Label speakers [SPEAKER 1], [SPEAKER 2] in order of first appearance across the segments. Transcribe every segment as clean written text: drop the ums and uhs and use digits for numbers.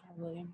[SPEAKER 1] Probably.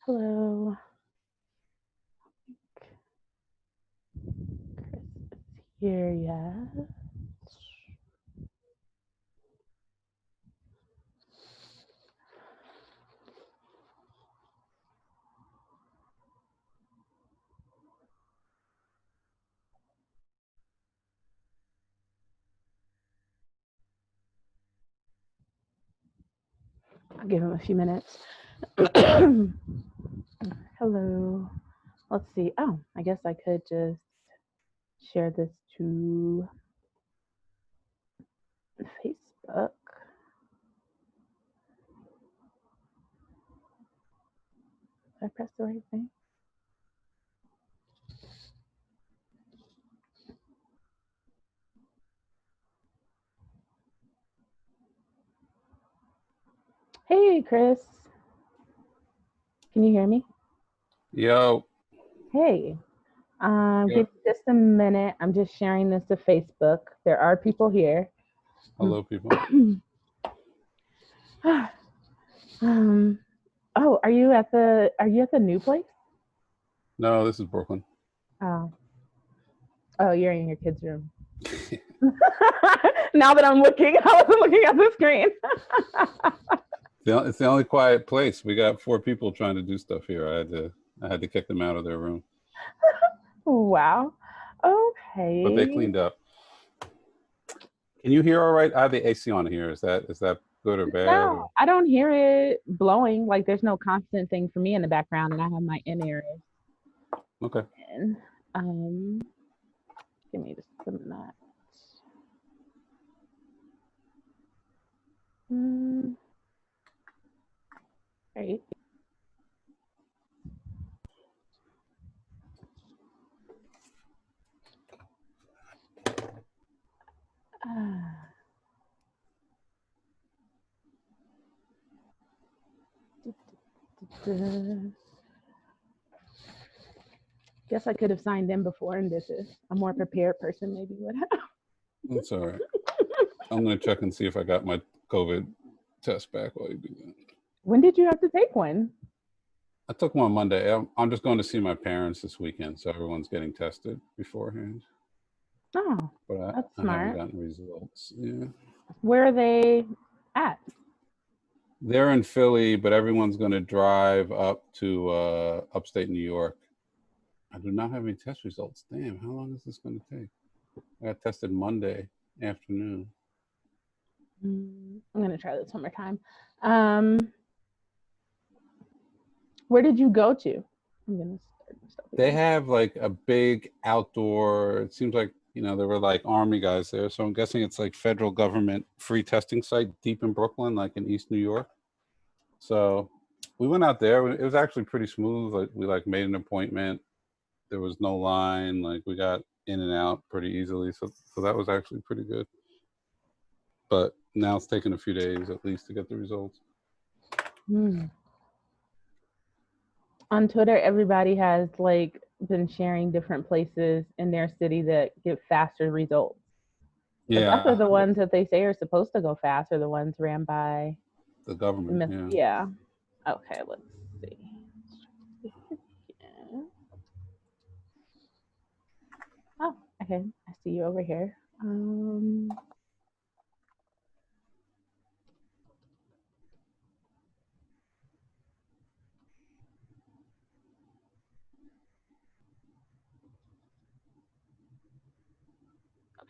[SPEAKER 1] Hello. Chris is here yet? I'll give him a few minutes. Hello. Let's see. Oh, I guess I could just share this to Facebook. Did I press the right thing? Hey, Chris. Can you hear me?
[SPEAKER 2] Yo.
[SPEAKER 1] Hey. Give me just a minute. I'm just sharing this to Facebook. There are people here.
[SPEAKER 2] Hello, people.
[SPEAKER 1] Oh, are you at the new place?
[SPEAKER 2] No, this is Brooklyn.
[SPEAKER 1] Oh, you're in your kid's room. Now that I'm looking, I wasn't looking at the screen.
[SPEAKER 2] It's the only quiet place. We got 4 people trying to do stuff here. I had to kick them out of their room.
[SPEAKER 1] Wow. Okay.
[SPEAKER 2] But they cleaned up. Can you hear all right? I have the AC on here. Is that good or bad?
[SPEAKER 1] No, I don't hear it blowing. Like there's no constant thing for me in the background, and I have my in-ears.
[SPEAKER 2] Okay.
[SPEAKER 1] And give me just a minute. Great. Guess I could have signed in before, and this is a more prepared person maybe would have.
[SPEAKER 2] That's all right. I'm going to check and see if I got my COVID test back while you do that.
[SPEAKER 1] When did you have to take one?
[SPEAKER 2] I took one Monday. I'm just going to see my parents this weekend, so everyone's getting tested beforehand.
[SPEAKER 1] Oh,
[SPEAKER 2] but
[SPEAKER 1] that's
[SPEAKER 2] I
[SPEAKER 1] smart.
[SPEAKER 2] haven't gotten results. Yeah.
[SPEAKER 1] Where are they at?
[SPEAKER 2] They're in Philly, but everyone's going to drive up to upstate New York. I do not have any test results. Damn, how long is this going to take? I got tested Monday afternoon.
[SPEAKER 1] I'm going to try this one more time. Where did you go to? I'm going to start
[SPEAKER 2] They have like a big outdoor, it seems like, there were like army guys there. So I'm guessing it's like federal government free testing site deep in Brooklyn, like in East New York. So we went out there. It was actually pretty smooth. Like we like made an appointment. There was no line. Like we got in and out pretty easily. So that was actually pretty good. But now it's taken a few days at least to get the results.
[SPEAKER 1] On Twitter, everybody has like been sharing different places in their city that get faster results.
[SPEAKER 2] Yeah.
[SPEAKER 1] Those are the ones that they say are supposed to go fast, are the ones ran by
[SPEAKER 2] the government.
[SPEAKER 1] Yeah. Okay, let's see. Oh, okay. I see you over here.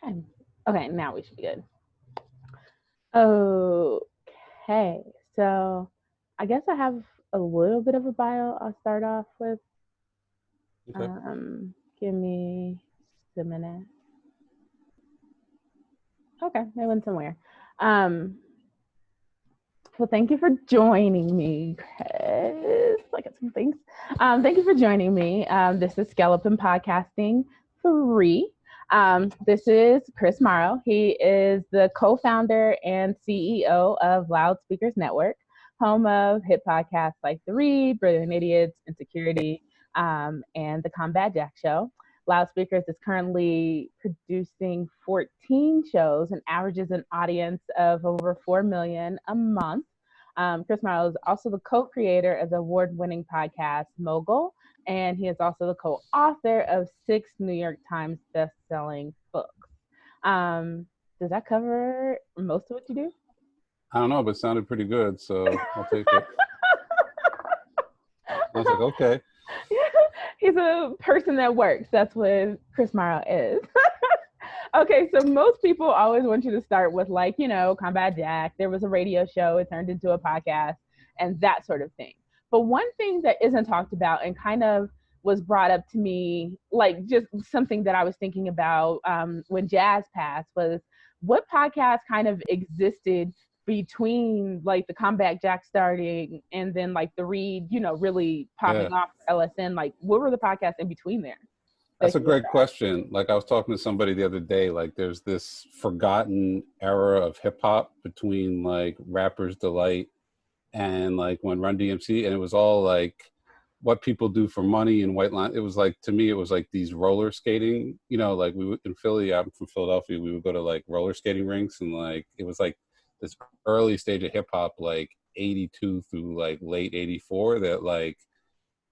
[SPEAKER 1] Okay. Okay, now we should be good. Okay. So I guess I have a little bit of a bio I'll start off with.
[SPEAKER 2] Okay.
[SPEAKER 1] Give me just a minute. Okay, I went somewhere. Well, thank you for joining me, Chris. I got some things. Thank you for joining me. This is Skeleton Podcasting 3. This is Chris Morrow. He is the co-founder and CEO of Loudspeakers Network, home of hit podcasts like The Read, Brilliant Idiots, Insecurity, and The Combat Jack Show. Loudspeakers is currently producing 14 shows and averages an audience of over 4 million a month. Chris Morrow is also the co-creator of the award-winning podcast Mogul, and he is also the co-author of 6 New York Times best-selling books. Does that cover most of what you do?
[SPEAKER 2] I don't know, but it sounded pretty good, so I'll take it. I was like, okay.
[SPEAKER 1] He's a person that works. That's what Chris Morrow is. Okay, so most people always want you to start with like, Combat Jack. There was a radio show, it turned into a podcast and that sort of thing. But one thing that isn't talked about and kind of was brought up to me, like just something that I was thinking about when Jazz passed, was what podcast kind of existed between like the Combat Jack starting and then like the Read, really popping off LSN. Like what were the podcasts in between there?
[SPEAKER 2] That's a great question. Like I was talking to somebody the other day, like there's this forgotten era of hip hop between like Rapper's Delight and like when Run DMC, and it was all like what people do for money and White Line. It was like, to me, it was like these roller skating, like we would in Philly, I'm from Philadelphia, we would go to like roller skating rinks, and like it was like this early stage of hip hop, like 82 through like late 84, that like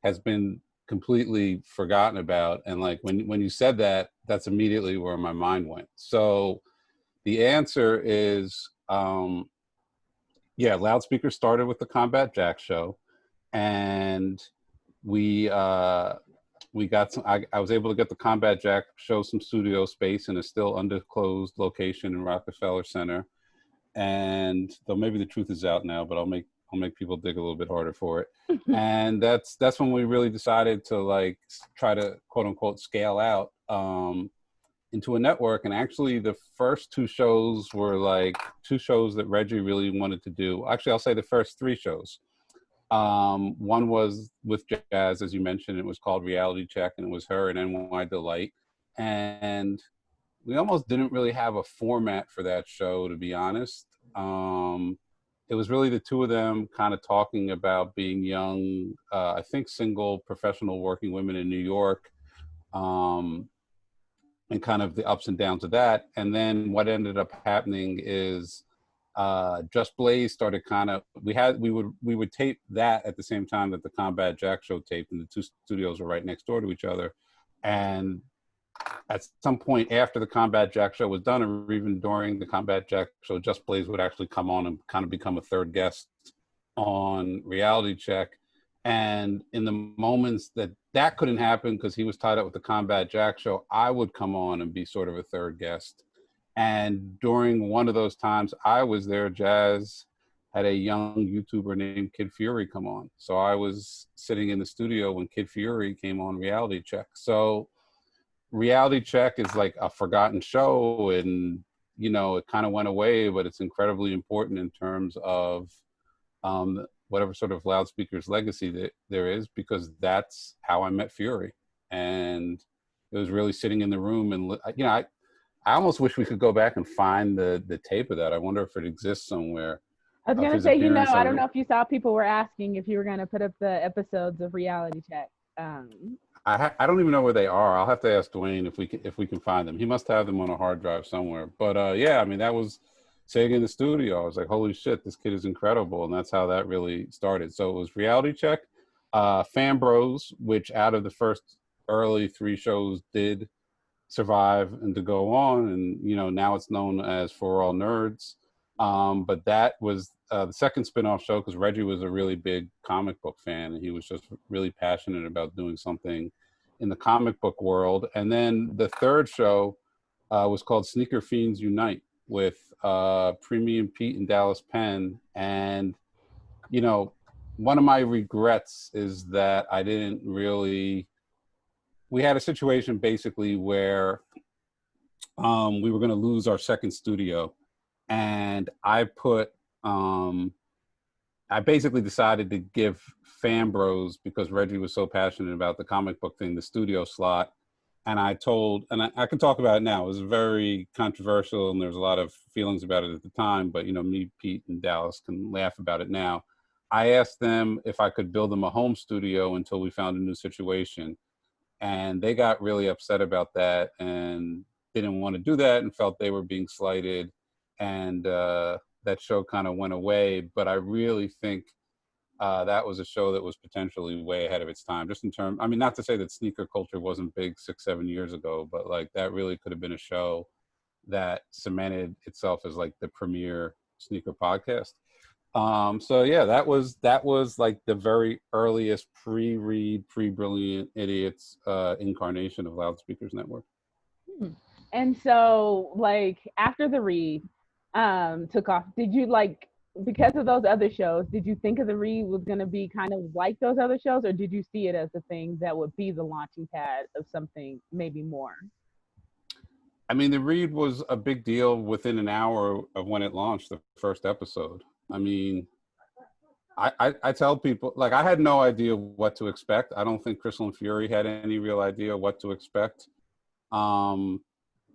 [SPEAKER 2] has been completely forgotten about. And like when you said that, that's immediately where my mind went. So the answer is Loudspeaker started with the Combat Jack show, and we got some, I was able to get the Combat Jack show some studio space in a still undisclosed location in Rockefeller Center. And though maybe the truth is out now, but I'll make people dig a little bit harder for it. And that's when we really decided to like try to quote unquote scale out into a network. And actually the first 2 shows were like 2 shows that Reggie really wanted to do. Actually, I'll say the first 3 shows. One was with Jazz, as you mentioned. It was called Reality Check, and it was her and NY Delight. And we almost didn't really have a format for that show, to be honest. It was really the 2 of them kind of talking about being young, I think single professional working women in New York, and kind of the ups and downs of that. And then what ended up happening is Just Blaze started kind of, we would tape that at the same time that the Combat Jack show taped, and the 2 studios were right next door to each other. And at some point after the Combat Jack show was done, or even during the Combat Jack show, Just Blaze would actually come on and kind of become a third guest on Reality Check. And in the moments that that couldn't happen because he was tied up with the Combat Jack show, I would come on and be sort of a third guest. And during one of those times I was there, Jazz had a young YouTuber named Kid Fury come on. So I was sitting in the studio when Kid Fury came on Reality Check. So Reality Check is like a forgotten show, and you know, it kind of went away, but it's incredibly important in terms of whatever sort of loudspeakers legacy that there is, because that's how I met Fury. And it was really sitting in the room, and you know, I almost wish we could go back and find the tape of that. I wonder if it exists somewhere.
[SPEAKER 1] I was gonna say, I don't know if you saw people were asking if you were gonna put up the episodes of Reality Check.
[SPEAKER 2] I don't even know where they are. I'll have to ask Dwayne if we can find them. He must have them on a hard drive somewhere. But yeah, I mean, that was saying in the studio. I was like, holy shit, this kid is incredible, and that's how that really started. So it was Reality Check, Fan Bros, which out of the first early 3 shows did survive and to go on, and you know, now it's known as For All Nerds. But that was the second spin-off show because Reggie was a really big comic book fan, and he was just really passionate about doing something in the comic book world. And then the third show was called Sneaker Fiends Unite with Premium Pete and Dallas Penn. And you know, one of my regrets is that I didn't really. We had a situation basically where we were going to lose our second studio, and I basically decided to give Fan Bros, because Reggie was so passionate about the comic book thing, the studio slot. And I can talk about it now. It was very controversial, and there's a lot of feelings about it at the time. But you know, me, Pete, and Dallas can laugh about it now. I asked them if I could build them a home studio until we found a new situation, and they got really upset about that and didn't want to do that and felt they were being slighted. And that show kind of went away. But I really think that was a show that was potentially way ahead of its time, just in terms, I mean, not to say that sneaker culture wasn't big 6-7 years ago, but like that really could have been a show that cemented itself as like the premier sneaker podcast. So yeah, that was like the very earliest pre-Read, pre-Brilliant Idiots incarnation of Loudspeakers Network.
[SPEAKER 1] And so, like, after the Read took off, did you like, because of those other shows, did you think of the Read was going to be kind of like those other shows, or did you see it as a thing that would be the launching pad of something maybe more?
[SPEAKER 2] I mean, the Read was a big deal within an hour of when it launched, the first episode. I mean, I tell people, like, I had no idea what to expect. I don't think Crystal and Fury had any real idea what to expect.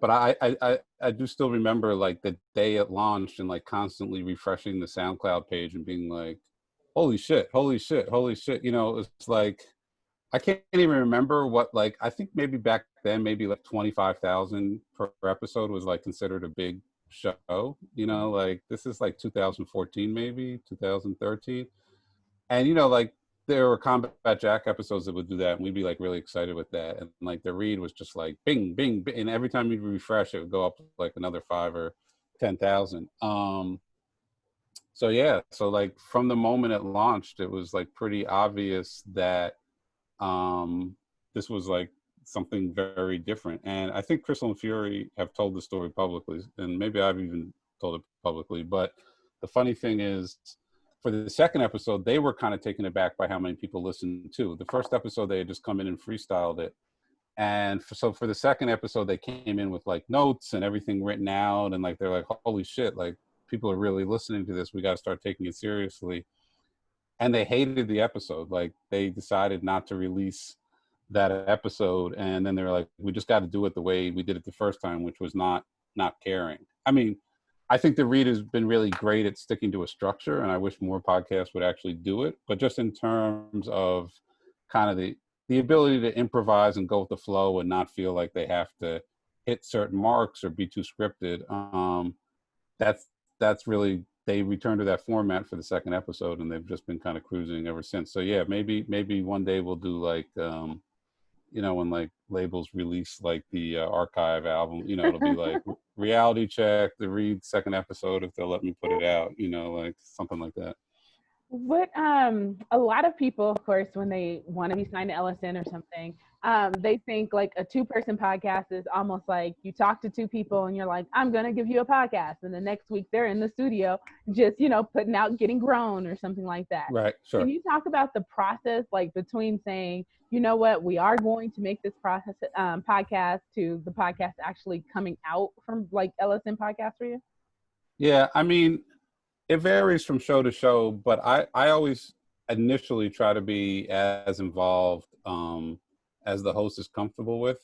[SPEAKER 2] But I do still remember like the day it launched and like constantly refreshing the SoundCloud page and being like, holy shit, holy shit, holy shit. You know, it's like, I can't even remember what, like, I think maybe back then, maybe like 25,000 per episode was like considered a big show, you know, like this is like 2014, maybe 2013. And, you know, like there were Combat Jack episodes that would do that, and we'd be like really excited with that. And like the Read was just like bing, bing, bing. And every time you'd refresh, it would go up like another 5 or 10,000. So yeah, so like from the moment it launched, it was like pretty obvious that this was like something very different. And I think Crystal and Fury have told the story publicly, and maybe I've even told it publicly. But the funny thing is, for the second episode, they were kind of taken aback by how many people listened to. The first episode, they had just come in and freestyled it. And so for the second episode, they came in with like notes and everything written out. And like, they're like, holy shit, like people are really listening to this. We got to start taking it seriously. And they hated the episode. Like they decided not to release that episode. And then they were like, we just got to do it the way we did it the first time, which was not caring. I mean, I think the Read has been really great at sticking to a structure, and I wish more podcasts would actually do it. But just in terms of kind of the ability to improvise and go with the flow and not feel like they have to hit certain marks or be too scripted, that's really, they returned to that format for the second episode, and they've just been kind of cruising ever since. So yeah, maybe one day we'll do like you know, when like labels release like the archive album, you know, it'll be like Reality Check, the Read second episode, if they'll let me put it out, you know, like something like that.
[SPEAKER 1] What a lot of people, of course, when they want to be signed to LSN or something, they think like a two-person podcast is almost like you talk to two people and you're like, I'm gonna give you a podcast, and the next week they're in the studio just putting out Getting Grown or something like that.
[SPEAKER 2] Right,
[SPEAKER 1] Can
[SPEAKER 2] sure.
[SPEAKER 1] you talk about the process, like between saying, you know what, we are going to make this process podcast to the podcast actually coming out from like LSN podcast for you?
[SPEAKER 2] Yeah, I mean, it varies from show to show, but I always initially try to be as involved as the host is comfortable with.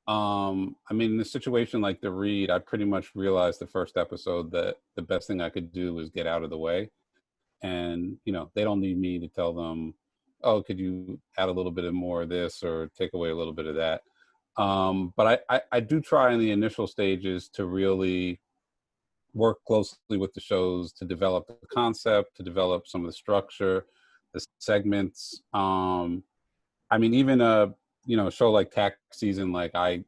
[SPEAKER 2] I mean, in a situation like the read, I pretty much realized the first episode that the best thing I could do was get out of the way. And, they don't need me to tell them, oh, could you add a little bit of more of this or take away a little bit of that? But I do try in the initial stages to really work closely with the shows to develop the concept, to develop some of the structure, the segments. I mean, even a show like Tax Season, like I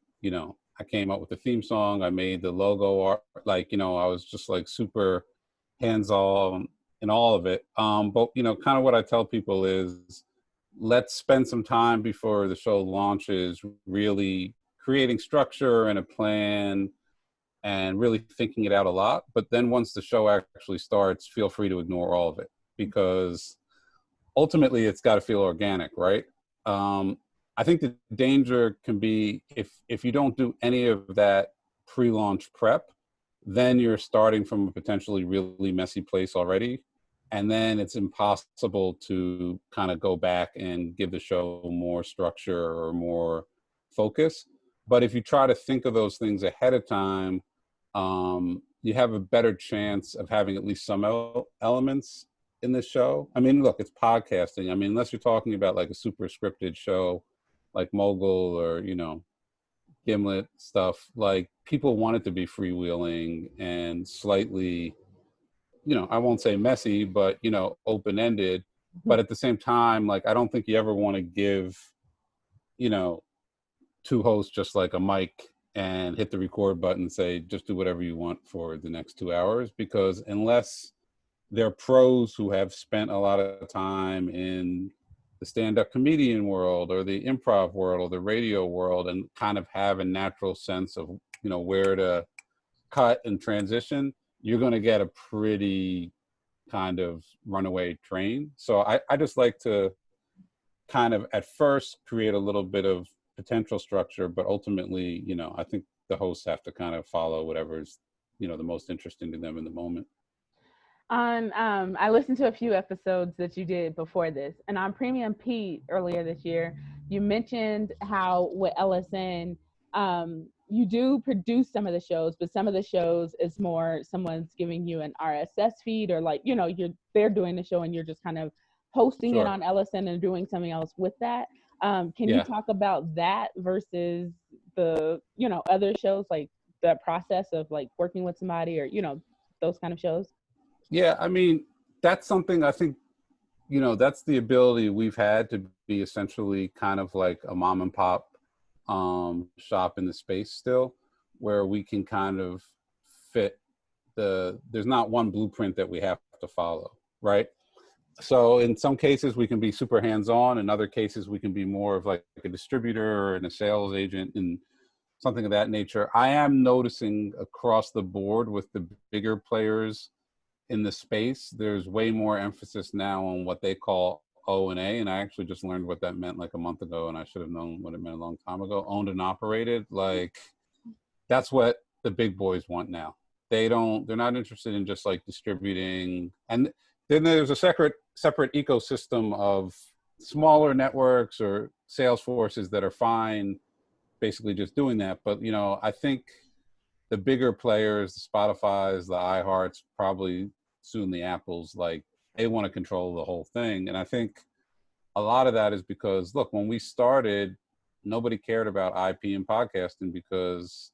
[SPEAKER 2] came up with the theme song, I made the logo art, like, I was just like super hands-on in all of it. But kind of what I tell people is let's spend some time before the show launches really creating structure and a plan and really thinking it out a lot. But then once the show actually starts, feel free to ignore all of it because ultimately it's got to feel organic, right? I think the danger can be if you don't do any of that pre-launch prep, then you're starting from a potentially really messy place already. And then it's impossible to kind of go back and give the show more structure or more focus. But if you try to think of those things ahead of time, you have a better chance of having at least some elements in the show. I mean, look, it's podcasting. I mean, unless you're talking about like a super scripted show like Mogul or, Gimlet stuff, like people want it to be freewheeling and slightly, I won't say messy, but, open-ended. But at the same time, like, I don't think you ever want to give, you know, two hosts just like a mic and hit the record button and say, just do whatever you want for the next 2 hours. Because unless they're pros who have spent a lot of time in the stand-up comedian world or the improv world or the radio world and kind of have a natural sense of, where to cut and transition, you're going to get a pretty kind of runaway train. So I just like to kind of at first create a little bit of potential structure, but ultimately, I think the hosts have to kind of follow whatever's, the most interesting to them in the moment.
[SPEAKER 1] I listened to a few episodes that you did before this, and on Premium Pete earlier this year, you mentioned how with LSN, you do produce some of the shows, but some of the shows is more someone's giving you an RSS feed, or like they're doing the show and you're just kind of hosting it
[SPEAKER 2] Sure.
[SPEAKER 1] on LSN and doing something else with that. Can you
[SPEAKER 2] Yeah.
[SPEAKER 1] talk about that versus the other shows, like the process of like working with somebody, or those kind of shows?
[SPEAKER 2] Yeah. I mean, that's something I think, that's the ability we've had to be essentially kind of like a mom and pop shop in the space still, where we can kind of fit there's not one blueprint that we have to follow, right? So in some cases we can be super hands-on, in other cases we can be more of like a distributor and a sales agent and something of that nature. I am noticing across the board with the bigger players in the space, there's way more emphasis now on what they call O&A, and I actually just learned what that meant like a month ago, and I should have known what it meant a long time ago. Owned and operated, like that's what the big boys want now. They're not interested in just like distributing. And then there's a separate ecosystem of smaller networks or sales forces that are fine basically just doing that. But I think the bigger players, the Spotify's, the iHearts, probably soon the Apples, like they want to control the whole thing. And I think a lot of that is because, look, when we started, nobody cared about IP and podcasting because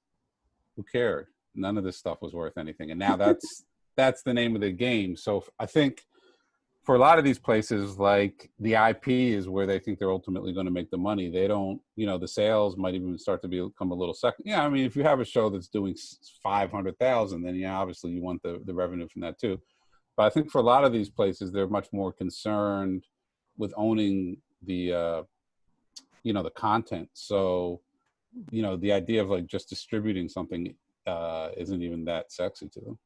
[SPEAKER 2] who cared? None of this stuff was worth anything. And now that's the name of the game. So I think for a lot of these places, like the IP is where they think they're ultimately going to make the money. They don't, the sales might even start to become a little second. Yeah, I mean, if you have a show that's doing 500,000, then obviously you want the revenue from that too. But I think for a lot of these places, they're much more concerned with owning the the content. So the idea of like just distributing something isn't even that sexy to them.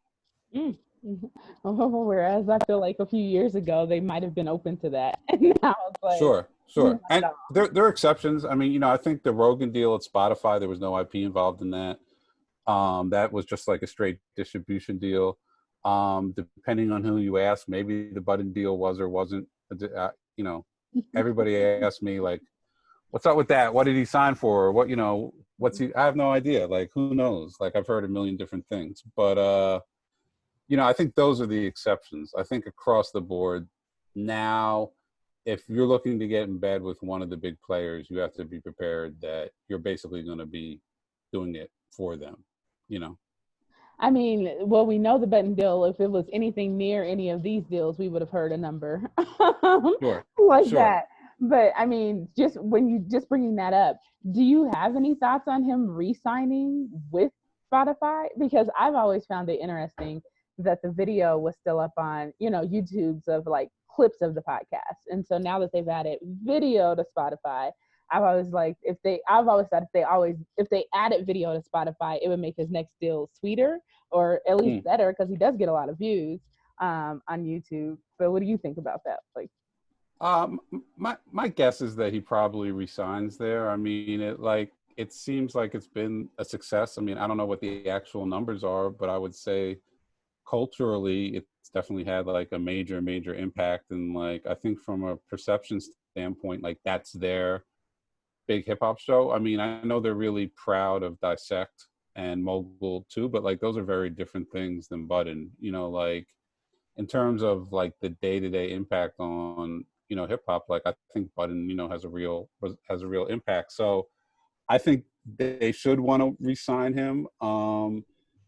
[SPEAKER 1] Mm. Mhm. Whereas I feel like a few years ago they might have been open to that, and now it's like
[SPEAKER 2] Sure.
[SPEAKER 1] not at
[SPEAKER 2] And
[SPEAKER 1] all.
[SPEAKER 2] there are exceptions. I mean, I think the Rogan deal at Spotify, there was no IP involved in that. That was just like a straight distribution deal. Depending on who you ask, maybe the Budden deal was or wasn't. You know, everybody asked me like, "What's up with that? What did he sign for? Or what what's he?" I have no idea. Like, who knows? Like, I've heard a million different things, but I think those are the exceptions. I think across the board now, if you're looking to get in bed with one of the big players, you have to be prepared that you're basically going to be doing it for them. You know.
[SPEAKER 1] I mean, well, we know the Benton deal. If it was anything near any of these deals, we would have heard a number
[SPEAKER 2] Sure.
[SPEAKER 1] like
[SPEAKER 2] Sure.
[SPEAKER 1] that. But I mean, just when you just bringing that up, do you have any thoughts on him re-signing with Spotify? Because I've always found it interesting that the video was still up on, YouTube's of like clips of the podcast. And so now that they've added video to Spotify, I've always thought if they added video to Spotify, it would make his next deal sweeter or at least better because he does get a lot of views on YouTube. But what do you think about that? Like,
[SPEAKER 2] My guess is that he probably resigns there. I mean, it seems like it's been a success. I mean, I don't know what the actual numbers are, but I would say culturally, it's definitely had like a major impact. And like, I think from a perception standpoint, like that's their big hip hop show. I mean, I know they're really proud of Dissect and Mogul too, but like those are very different things than Budden. Like in terms of like the day-to-day impact on hip hop, like I think Budden has a real impact. So I think they should want to re-sign him. And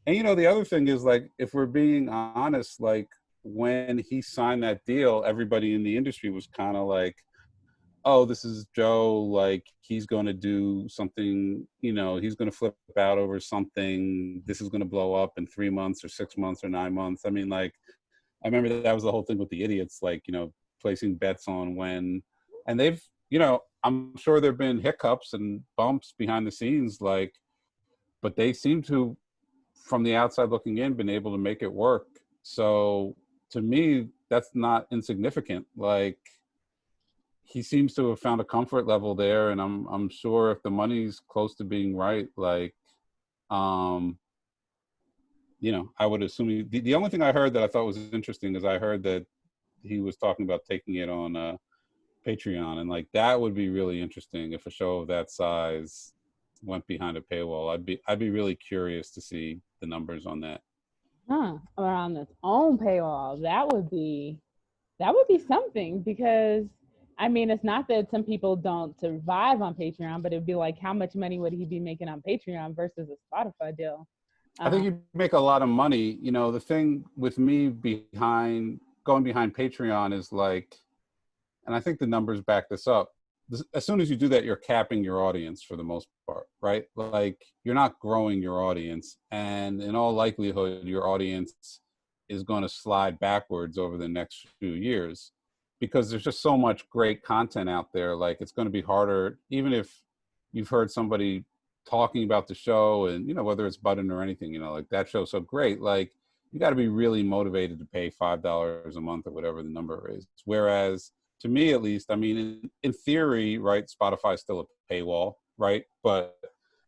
[SPEAKER 2] the other thing is like if we're being honest, like when he signed that deal, everybody in the industry was kind of like, oh, this is Joe, like he's going to do something, he's going to flip out over something. This is going to blow up in 3 months or 6 months or 9 months. I mean, like, I remember that was the whole thing with the idiots, like, placing bets on when, and they've, I'm sure there've been hiccups and bumps behind the scenes, like, but they seem to, from the outside looking in, been able to make it work. So to me, that's not insignificant. Like, he seems to have found a comfort level there, and I'm sure if the money's close to being right, like, um, I would assume the only thing I heard that I thought was interesting is I heard that he was talking about taking it on Patreon, and like that would be really interesting if a show of that size went behind a paywall. I'd be really curious to see the numbers on that.
[SPEAKER 1] or on its own paywall, that would be something because I mean, it's not that some people don't survive on Patreon, but it'd be like, how much money would he be making on Patreon versus a Spotify deal?
[SPEAKER 2] I think you make a lot of money. The thing with me going behind Patreon is like, and I think the numbers back this up. As soon as you do that, you're capping your audience for the most part, right? Like you're not growing your audience, and in all likelihood, your audience is going to slide backwards over the next few years because there's just so much great content out there. Like it's going to be harder, even if you've heard somebody talking about the show and whether it's Budden or anything, like that show's so great. Like you got to be really motivated to pay $5 a month or whatever the number is. Whereas to me, at least, I mean, in theory, right, Spotify's still a paywall, right? But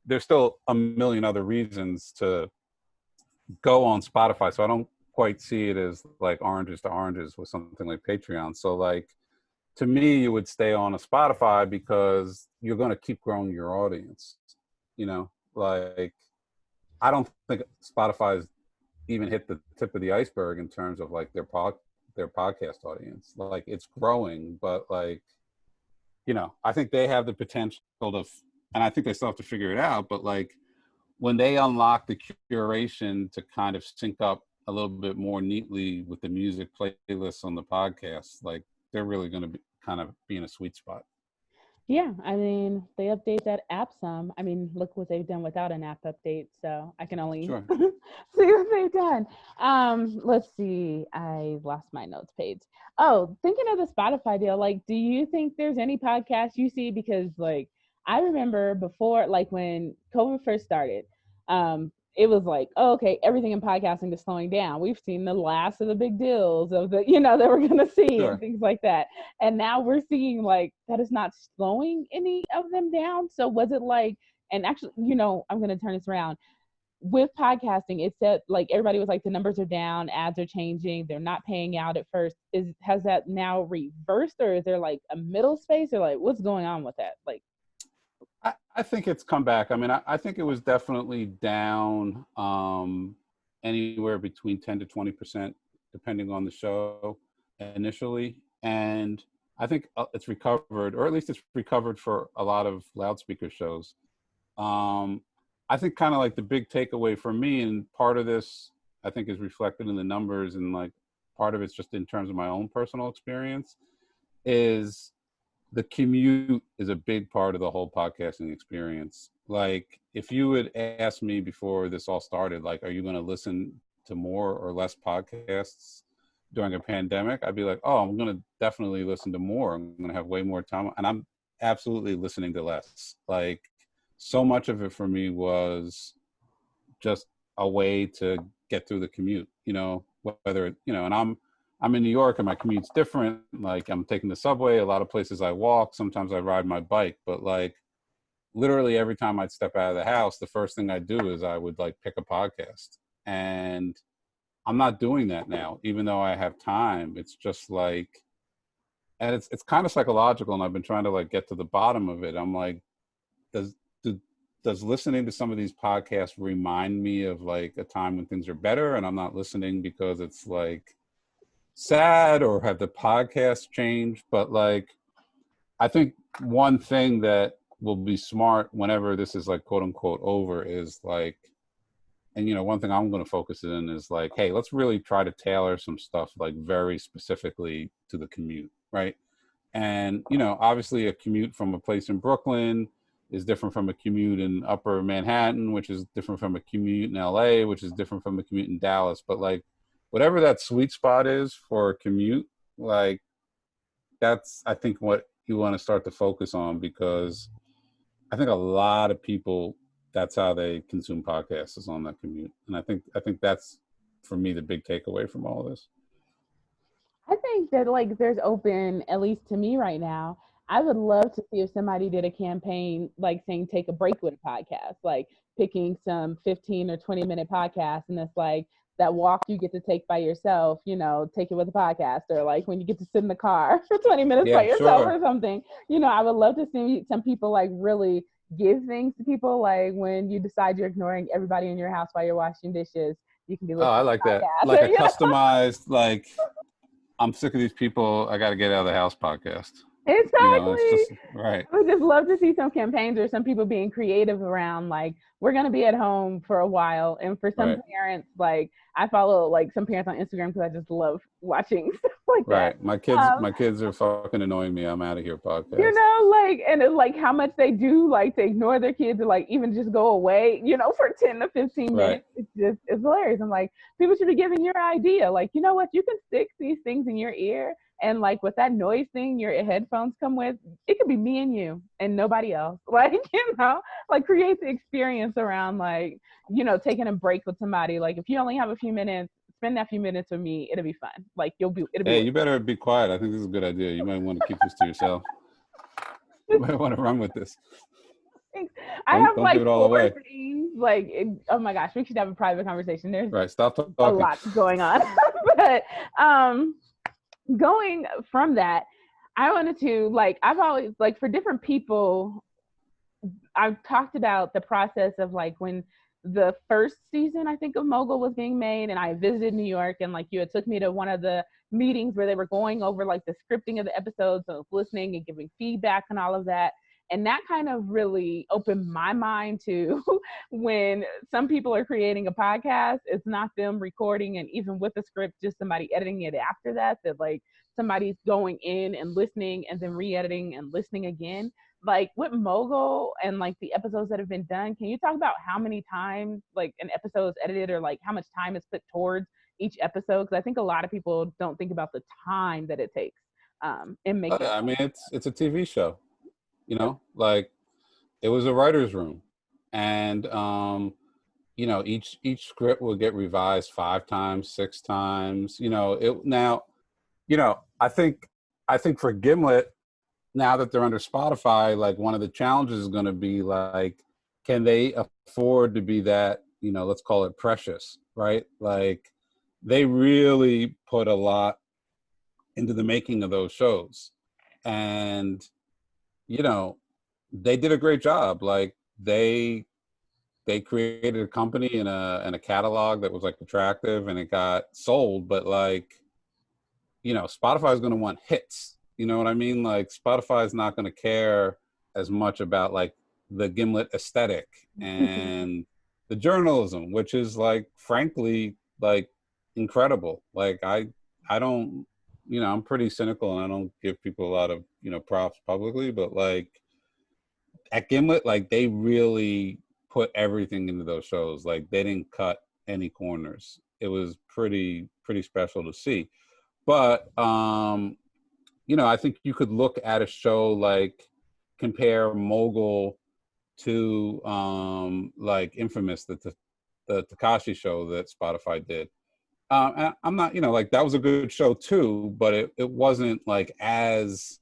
[SPEAKER 2] there's still a million other reasons to go on Spotify. So I don't quite see it as like oranges to oranges with something like Patreon. So like, to me, you would stay on a Spotify because you're going to keep growing your audience. Like I don't think Spotify's even hit the tip of the iceberg in terms of like their podcast audience. Like it's growing, but like, I think they have the potential to, and I think they still have to figure it out, but like when they unlock the curation to kind of sync up a little bit more neatly with the music playlists on the podcast, like they're really going to be kind of be in a sweet spot.
[SPEAKER 1] Yeah, I mean, they update that app some. I mean, look what they've done without an app update. So I can only
[SPEAKER 2] Sure.
[SPEAKER 1] see what they've done. Let's see. I lost my notes page. Oh, thinking of the Spotify deal, like, do you think there's any podcast you see? Because like I remember before, like when COVID first started, it was like, oh, okay, everything in podcasting is slowing down. We've seen the last of the big deals of the, that we're gonna see and
[SPEAKER 2] Sure.
[SPEAKER 1] things like that. And now we're seeing like that is not slowing any of them down. So was it like, and actually, I'm going to turn this around with podcasting. It said like everybody was like the numbers are down, ads are changing, they're not paying out at first. Has that now reversed, or is there like a middle space, or like what's going on with that? Like,
[SPEAKER 2] I think it's come back. I mean, I think it was definitely down anywhere between 10 to 20%, depending on the show initially. And I think it's recovered, or at least it's recovered for a lot of loudspeaker shows. I think kind of like the big takeaway for me, and part of this I think is reflected in the numbers, and like part of it's just in terms of my own personal experience, is the commute is a big part of the whole podcasting experience. Like if you had asked me before this all started, like, are you going to listen to more or less podcasts during a pandemic? I'd be like, oh, I'm going to definitely listen to more. I'm going to have way more time. And I'm absolutely listening to less. Like so much of it for me was just a way to get through the commute, whether, and I'm in New York and my commute's different. Like I'm taking the subway, a lot of places I walk, sometimes I ride my bike, but like literally every time I'd step out of the house, the first thing I'd do is I would like pick a podcast. And I'm not doing that now, even though I have time. It's just like, and it's kind of psychological, and I've been trying to like get to the bottom of it. I'm like, does do, does listening to some of these podcasts remind me of like a time when things are better, and I'm not listening because it's like sad, or have the podcast changed? But like I think one thing that will be smart whenever this is like quote unquote over is like, and one thing I'm going to focus in is like, hey, let's really try to tailor some stuff like very specifically to the commute, right? And obviously a commute from a place in Brooklyn is different from a commute in upper Manhattan, which is different from a commute in LA, which is different from a commute in Dallas. But like whatever that sweet spot is for a commute, like that's I think what you want to start to focus on, because I think a lot of people, that's how they consume podcasts, is on that commute. And I think that's for me the big takeaway from all of this.
[SPEAKER 1] I think that like there's open, at least to me right now. I would love to see if somebody did a campaign like saying take a break with a podcast, like picking some 15 or 20-minute podcast, and it's like that walk you get to take by yourself, take it with a podcast, or like when you get to sit in the car for 20 minutes by
[SPEAKER 2] Yeah,
[SPEAKER 1] yourself
[SPEAKER 2] sure.
[SPEAKER 1] or something. I would love to see some people like really give things to people, like when you decide you're ignoring everybody in your house while you're washing dishes, you can be
[SPEAKER 2] Oh, I
[SPEAKER 1] listening
[SPEAKER 2] like that.
[SPEAKER 1] to
[SPEAKER 2] Like
[SPEAKER 1] podcasts.
[SPEAKER 2] a customized, like, I'm sick of these people, I got to get out of the house podcast. It's
[SPEAKER 1] Exactly.
[SPEAKER 2] just right.
[SPEAKER 1] I would just love to see some campaigns or some people being creative around like we're gonna be at home for a while. And for some
[SPEAKER 2] Right.
[SPEAKER 1] parents, like I follow like some parents on Instagram because I just love watching stuff like that.
[SPEAKER 2] Right. My kids are
[SPEAKER 1] Um,
[SPEAKER 2] fucking annoying me. I'm out of here podcast.
[SPEAKER 1] like, and it's like how much they do like to ignore their kids or like even just go away, for 10 to 15
[SPEAKER 2] Right.
[SPEAKER 1] minutes. It's hilarious. I'm like, people should be giving your idea. Like, you know what? You can stick these things in your ear. And like with that noise thing your headphones come with, it could be me and you and nobody else. Like, like create the experience around like, taking a break with somebody. Like if you only have a few minutes, spend that few minutes with me. It'll be fun. Like it'll be
[SPEAKER 2] Hey,
[SPEAKER 1] worth
[SPEAKER 2] you better be quiet. I think this is a good idea. You might want to keep this to yourself. You
[SPEAKER 1] it.
[SPEAKER 2] might want to run with this.
[SPEAKER 1] I
[SPEAKER 2] Don't
[SPEAKER 1] have
[SPEAKER 2] don't give
[SPEAKER 1] like
[SPEAKER 2] it all
[SPEAKER 1] four
[SPEAKER 2] away.
[SPEAKER 1] things. Like, oh my gosh, we should have a private conversation. There's
[SPEAKER 2] Right. Stop
[SPEAKER 1] a
[SPEAKER 2] talking.
[SPEAKER 1] lot going on. But going from that, I wanted to like I've always like for different people, I've talked about the process of like when the first season I think of Mogul was being made, and I visited New York, and like you had took me to one of the meetings where they were going over like the scripting of the episodes, and listening and giving feedback and all of that. And that kind of really opened my mind to when some people are creating a podcast, it's not them recording and even with the script, just somebody editing it after that, that like somebody's going in and listening and then re-editing and listening again. like with Mogul and like the episodes that have been done, can you talk about how many times like an episode is edited, or like how much time is put towards each episode? Because I think a lot of people don't think about the time that it takes in making.
[SPEAKER 2] I mean, it's a TV show, you know, like it was a writer's room, and you know, each script will get revised 5 times, 6 times. You know, it now, you know, I think for Gimlet, now that they're under Spotify, like one of the challenges is going to be like, can they afford to be that, you know, let's call it precious, right? Like they really put a lot into the making of those shows. And, you know, they did a great job. Like they created a company and a catalog that was like attractive and it got sold, but like, you know, Spotify is going to want hits. You know what I mean? Like Spotify is not going to care as much about like the Gimlet aesthetic and the journalism, which is like, frankly, like incredible. Like I don't, you know, I'm pretty cynical and I don't give people a lot of, you know, props publicly, but like at Gimlet, like they really put everything into those shows. Like they didn't cut any corners. It was pretty special to see. But you know, I think you could look at a show like compare Mogul to like Infamous, the Takashi show that Spotify did. And I'm not, you know, like that was a good show too, but it wasn't like as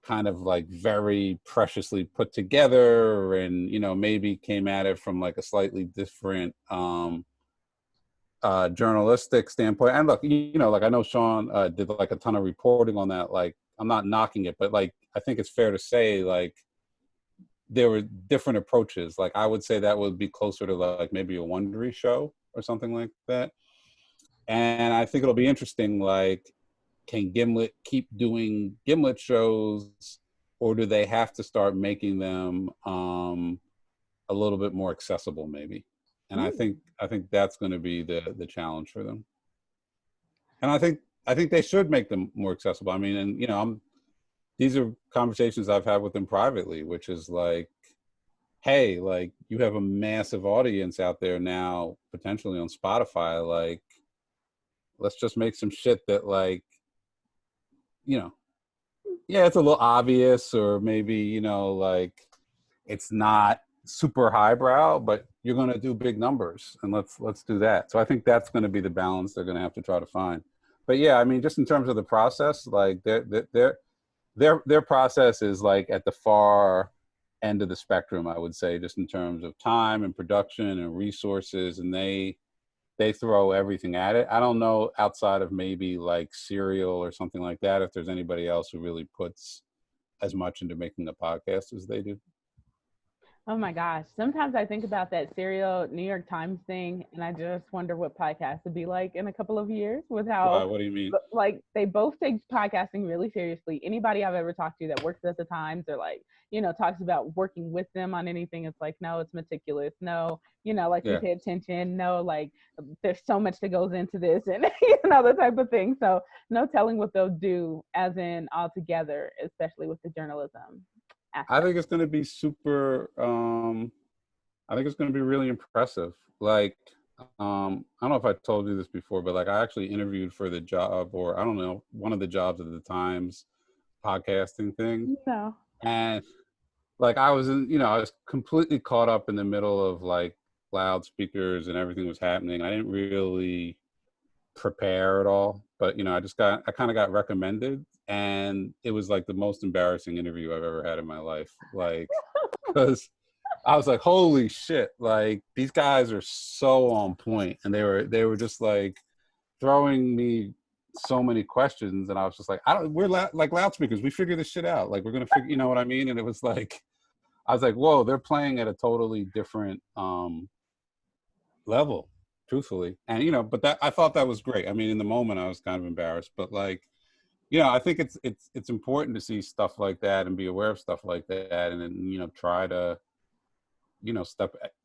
[SPEAKER 2] kind of like very preciously put together, and you know maybe came at it from like a slightly different journalistic standpoint. And look, you know, like I know Sean did like a ton of reporting on that. Like I'm not knocking it, but like I think it's fair to say like there were different approaches. Like I would say that would be closer to like maybe a Wondery show or something like that. And I think it'll be interesting, like, can Gimlet keep doing Gimlet shows, or do they have to start making them a little bit more accessible, maybe? And I think that's going to be the challenge for them. And I think they should make them more accessible. I mean, and you know, these are conversations I've had with them privately, which is like, hey, like you have a massive audience out there now, potentially on Spotify. Like, let's just make some shit that like, you know, yeah, it's a little obvious, or maybe, you know, like it's not super highbrow, but you're going to do big numbers, and let's do that. So I think that's going to be the balance they're going to have to try to find. But yeah, I mean, just in terms of the process, like their process is like at the far end of the spectrum, I would say, just in terms of time and production and resources, and they throw everything at it. I don't know, outside of maybe like Serial or something like that, if there's anybody else who really puts as much into making a podcast as they do.
[SPEAKER 1] Oh my gosh. Sometimes I think about that Serial New York Times thing, and I just wonder what podcasts would be like in a couple of years with
[SPEAKER 2] Why?
[SPEAKER 1] how,
[SPEAKER 2] What do you mean?
[SPEAKER 1] like, they both take podcasting really seriously. Anybody I've ever talked to that works at the Times, or like, talks about working with them on anything, it's like, no, it's meticulous. No, like we
[SPEAKER 2] Yeah,
[SPEAKER 1] pay attention. No, like there's so much that goes into this, and, the type of thing. So, no telling what they'll do as in all together, especially with the journalism
[SPEAKER 2] I
[SPEAKER 1] aspect.
[SPEAKER 2] think it's going to be super. I think it's going to be really impressive. Like, I don't know if I told you this before, but like I actually interviewed for the job, or I don't know, one of the jobs at the Times podcasting thing,
[SPEAKER 1] No.
[SPEAKER 2] and like I was in, you know, I was completely caught up in the middle of like loudspeakers and everything was happening. I didn't really prepare at all, but you know, I kind of got recommended, and it was like the most embarrassing interview I've ever had in my life. Like, because I was like, holy shit, like these guys are so on point, and they were just like throwing me so many questions, and I was just like, I don't, like loudspeakers, we figure this shit out, like we're gonna figure, you know what I mean? And it was like, I was like, whoa, they're playing at a totally different level, truthfully. And you know, but that, I thought that was great. I mean, in the moment I was kind of embarrassed, but like, you know, I think it's important to see stuff like that and be aware of stuff like that, and then, you know, try to, you know,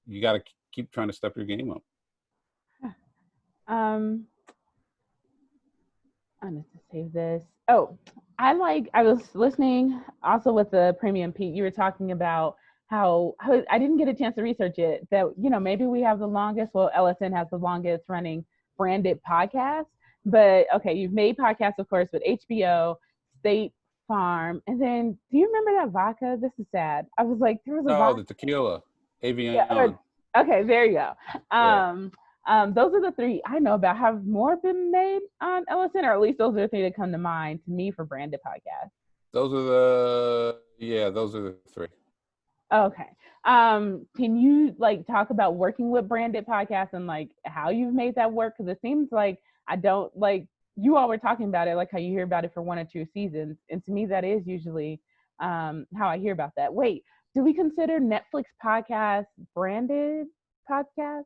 [SPEAKER 2] you got to keep trying to step your game up.
[SPEAKER 1] Um, I need to save this. Oh, I was listening also with the Premium Pete. You were talking about how I didn't get a chance to research it. That, maybe we have the longest, well, LSN has the longest running branded podcast. But okay, you've made podcasts, of course, with HBO, State Farm. And then do you remember that vodka? This is sad. I was like, there was a
[SPEAKER 2] Oh,
[SPEAKER 1] vodka.
[SPEAKER 2] the tequila,
[SPEAKER 1] Yeah.
[SPEAKER 2] Avion.
[SPEAKER 1] Okay, there you go.
[SPEAKER 2] Yeah,
[SPEAKER 1] Those are the three I know about. Have more been made on LSN, or at least those are the three that come to mind to me for branded podcasts?
[SPEAKER 2] those are the three.
[SPEAKER 1] Okay. Can you like talk about working with branded podcasts and like how you've made that work? Because it seems like I don't like you all were talking about it, like how you hear about it for 1 or 2 seasons, and to me that is usually how I hear about that. Wait, do we consider Netflix podcasts branded podcasts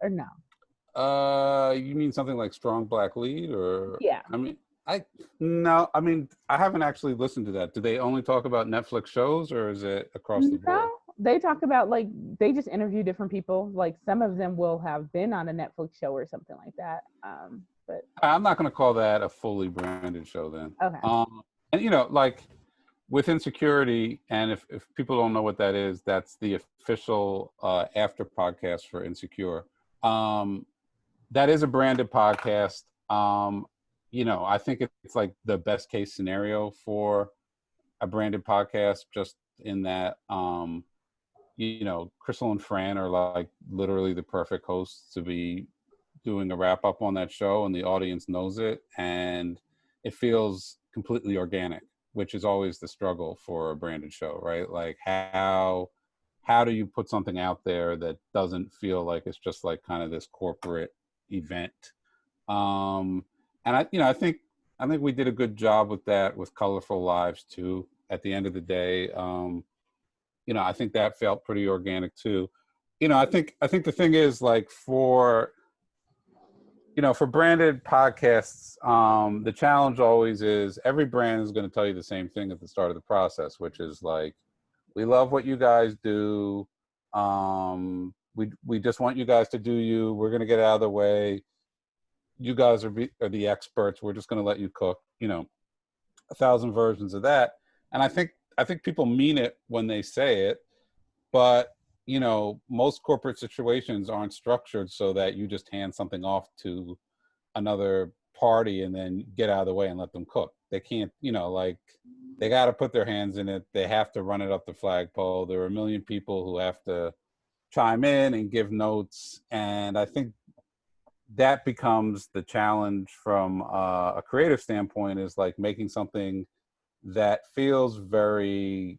[SPEAKER 1] or no?
[SPEAKER 2] You mean something like Strong Black Lead, or
[SPEAKER 1] Yeah.
[SPEAKER 2] I mean, I no, I mean, I haven't actually listened to that. Do they only talk about Netflix shows, or is it across the board?
[SPEAKER 1] No, they talk about like they just interview different people. Like some of them will have been on a Netflix show or something like that. But
[SPEAKER 2] I'm not going to call that a fully branded show then.
[SPEAKER 1] okay.
[SPEAKER 2] And like with Insecurity, and if people don't know what that is, that's the official after podcast for Insecure. That is a branded podcast. I think it's like the best case scenario for a branded podcast, just in that, Crystal and Fran are like literally the perfect hosts to be doing a wrap up on that show, and the audience knows it, and it feels completely organic, which is always the struggle for a branded show, right? Like how do you put something out there that doesn't feel like it's just like kind of this corporate event? And I think we did a good job with that with Colorful Lives too. At the end of the day, I think that felt pretty organic too. I think the thing is, like, for branded podcasts, the challenge always is every brand is going to tell you the same thing at the start of the process, which is like, we love what you guys do. We just want you guys to do you. We're going to get out of the way. You guys are the experts. We're just going to let you cook. 1,000 versions of that. And I think people mean it when they say it, but most corporate situations aren't structured so that you just hand something off to another party and then get out of the way and let them cook. They can't, like, they got to put their hands in it. They have to run it up the flagpole. There are a million people who have to chime in and give notes. And I think that becomes the challenge from a creative standpoint, is like making something that feels very,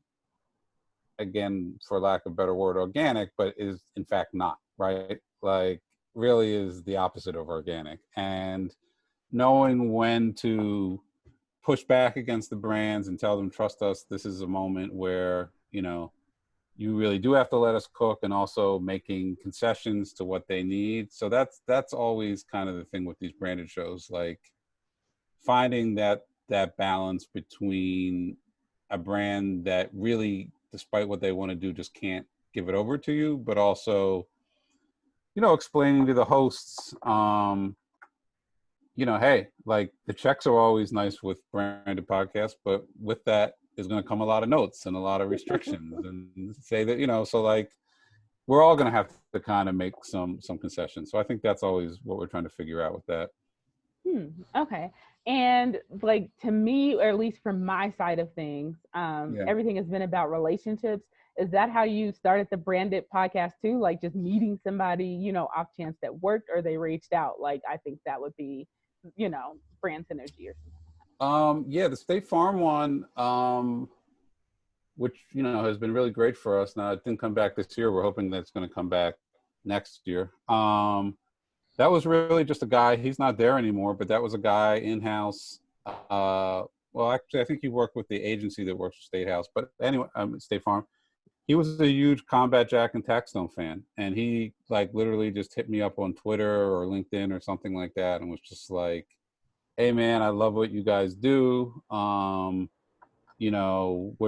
[SPEAKER 2] again, for lack of a better word, organic, but is in fact not, right? Like, really is the opposite of organic. And knowing when to push back against the brands and tell them, trust us, this is a moment where, you really do have to let us cook, and also making concessions to what they need. So that's always kind of the thing with these branded shows, like finding that balance between a brand that really, despite what they want to do, just can't give it over to you, but also, explaining to the hosts, hey, like, the checks are always nice with branded podcasts, but with that is going to come a lot of notes and a lot of restrictions, and say that, so like, we're all going to have to kind of make some concessions. So I think that's always what we're trying to figure out with that.
[SPEAKER 1] Okay. And like, to me, or at least from my side of things,
[SPEAKER 2] Yeah.
[SPEAKER 1] everything has been about relationships. Is that how you started the branded podcast too? Like just meeting somebody, off chance that worked, or they reached out? Like, I think that would be, brand synergy or something.
[SPEAKER 2] Yeah, the State Farm one, which, has been really great for us. Now, it didn't come back this year. We're hoping that it's going to come back next year. That was really just a guy. He's not there anymore, but that was a guy in-house. Well, actually, I think he worked with the agency that works for State House. But anyway, State Farm. He was a huge Combat Jack and Taxstone fan, and he like literally just hit me up on Twitter or LinkedIn or something like that, and was just like, "Hey, man, I love what you guys do. We're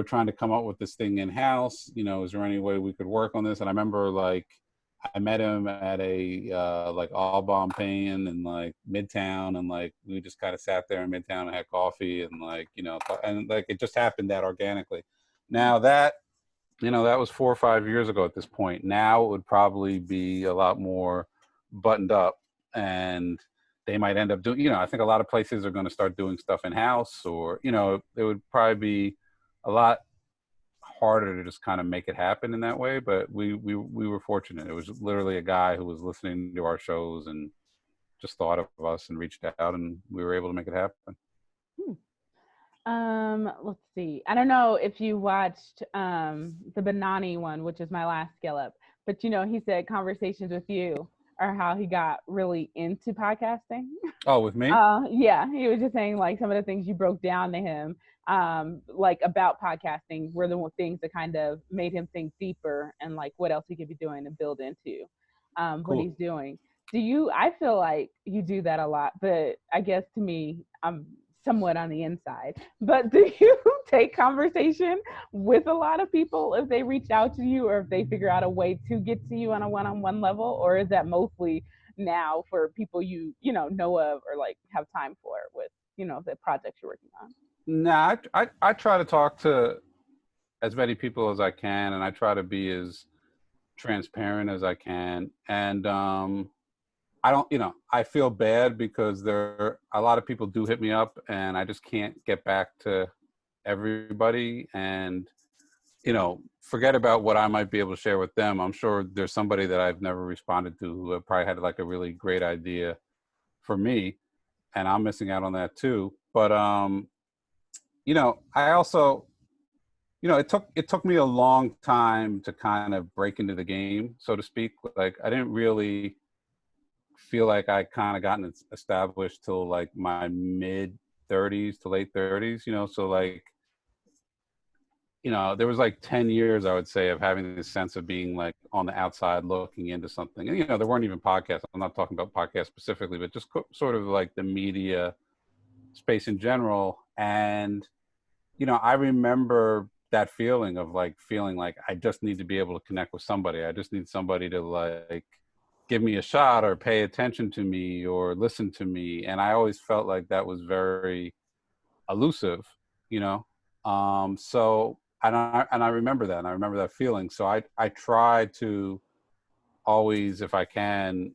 [SPEAKER 2] trying to come up with this thing in-house. Is there any way we could work on this?" And I remember, like, I met him at a like All Bomb Pain in like Midtown, and like we just kind of sat there in Midtown and had coffee, and like and like it just happened that organically. Now that that was 4 or 5 years ago at this point. Now it would probably be a lot more buttoned up, and they might end up doing, I think a lot of places are going to start doing stuff in house, or, it would probably be a lot harder to just kind of make it happen in that way. But we were fortunate. It was literally a guy who was listening to our shows and just thought of us and reached out, and we were able to make it happen.
[SPEAKER 1] Let's see. I don't know if you watched the Benani one, which is my last scale up, but he said conversations with you are how he got really into podcasting.
[SPEAKER 2] Oh, with me?
[SPEAKER 1] Yeah, he was just saying like some of the things you broke down to him, like about podcasting were the things that kind of made him think deeper and like what else he could be doing and build into
[SPEAKER 2] Cool.
[SPEAKER 1] what he's doing. I feel like you do that a lot, but I guess to me, I'm somewhat on the inside. But do you take conversation with a lot of people if they reach out to you, or if they figure out a way to get to you on a one-on-one level, or is that mostly now for people you know of or like have time for with the projects you're working on?
[SPEAKER 2] Nah, I try to talk to as many people as I can, and I try to be as transparent as I can. And I don't, I feel bad because a lot of people do hit me up, and I just can't get back to everybody. And forget about what I might be able to share with them. I'm sure there's somebody that I've never responded to who probably had like a really great idea for me, and I'm missing out on that too. But I also, it took me a long time to kind of break into the game, so to speak. Like I didn't really feel like I kind of gotten established till like my mid 30s to late 30s, so like, there was like 10 years, I would say, of having this sense of being like on the outside looking into something. And, there weren't even podcasts. I'm not talking about podcasts specifically, but just sort of like the media space in general. And, I remember that feeling of like feeling like I just need to be able to connect with somebody. I just need somebody to like give me a shot or pay attention to me or listen to me. And I always felt like that was very elusive, so and I remember that, and I remember that feeling. So I try to always, if I can,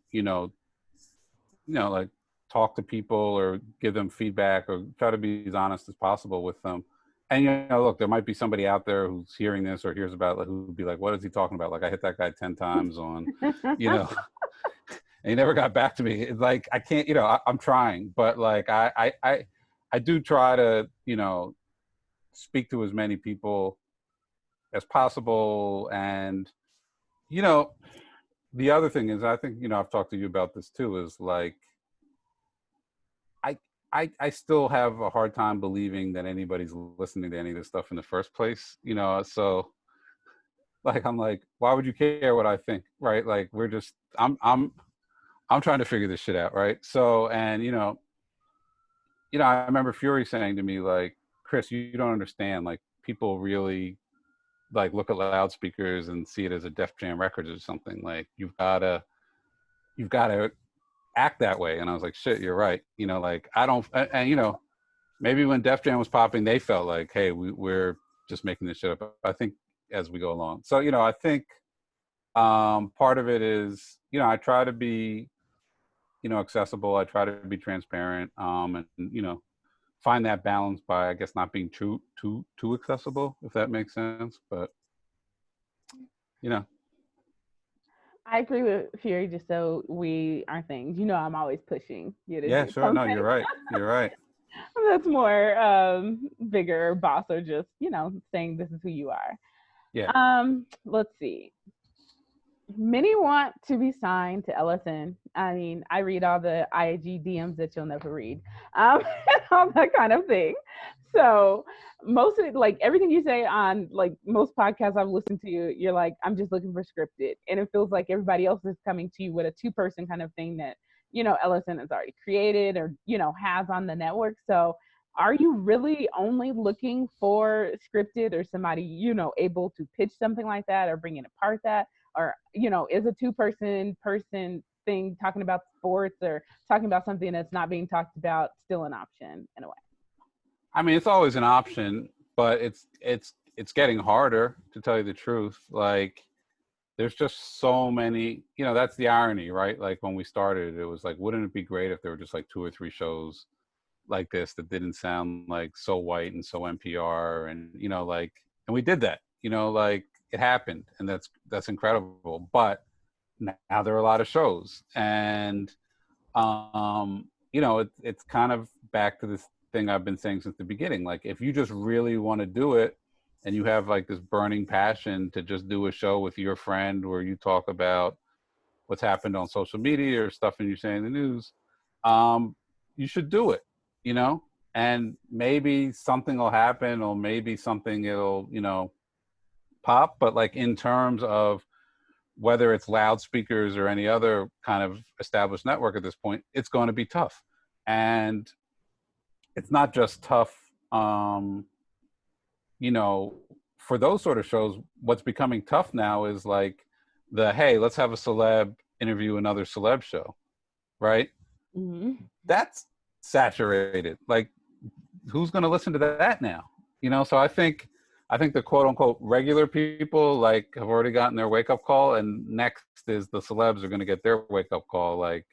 [SPEAKER 2] like talk to people or give them feedback or try to be as honest as possible with them. And look, there might be somebody out there who's hearing this or hears about it who'd be like, what is he talking about? Like I hit that guy 10 times on, and he never got back to me. It's like I can't, I'm trying, but like I do try to, speak to as many people as possible. And, the other thing is, I think, I've talked to you about this too, is like, I still have a hard time believing that anybody's listening to any of this stuff in the first place, so like, I'm like, why would you care what I think? Right. Like I'm trying to figure this shit out. Right. So, and, I remember Fury saying to me, like, Chris, you don't understand. Like, people really like look at loudspeakers and see it as a Def Jam Records or something. Like, you've got to act that way. And I was like, shit, you're right. Like I don't, and maybe when Def Jam was popping, they felt like, hey, we're just making this shit up. I think as we go along. So, I think part of it is, I try to be, accessible. I try to be transparent, and find that balance by, I guess, not being too accessible, if that makes sense. But
[SPEAKER 1] I agree with Fury. Just so we are things, I'm always pushing you to.
[SPEAKER 2] Yeah,
[SPEAKER 1] do
[SPEAKER 2] sure.
[SPEAKER 1] something.
[SPEAKER 2] No, you're right. You're right.
[SPEAKER 1] That's more bigger boss, or just saying this is who you are.
[SPEAKER 2] Yeah.
[SPEAKER 1] Let's see. Many want to be signed to LSN. I mean, I read all the IG DMs that you'll never read, and all that kind of thing. So most of it, like everything you say on like most podcasts I've listened to, you're like, I'm just looking for scripted, and it feels like everybody else is coming to you with a 2-person kind of thing that LSN has already created or has on the network. So are you really only looking for scripted or somebody able to pitch something like that or bring in a part that? or, you know, is a two-person thing talking about sports or talking about something that's not being talked about still an option in a way?
[SPEAKER 2] I mean, it's always an option, but it's getting harder, to tell you the truth. Like, there's just so many, you know, that's the irony, right? Like, when we started, it was like, wouldn't it be great if there were just like 2 or 3 shows like this that didn't sound like so white and so NPR, and, you know, like, and we did that, you know, like, it happened, and that's incredible. But now there are a lot of shows, and you know, it's kind of back to this thing I've been saying since the beginning. Like, if you just really want to do it, and you have like this burning passion to just do a show with your friend where you talk about what's happened on social media or stuff and you say in the news, you should do it, you know? And maybe something will happen, or maybe something it'll, you know, pop. But like, in terms of whether it's loudspeakers or any other kind of established network at this point, it's going to be tough. And it's not just tough, you know, for those sort of shows. What's becoming tough now is like hey, let's have a celeb interview another celeb show, right?
[SPEAKER 1] Mm-hmm.
[SPEAKER 2] That's saturated. Like, who's going to listen to that now? You know, so I think the quote unquote regular people like have already gotten their wake up call, and next is the celebs are going to get their wake up call. Like,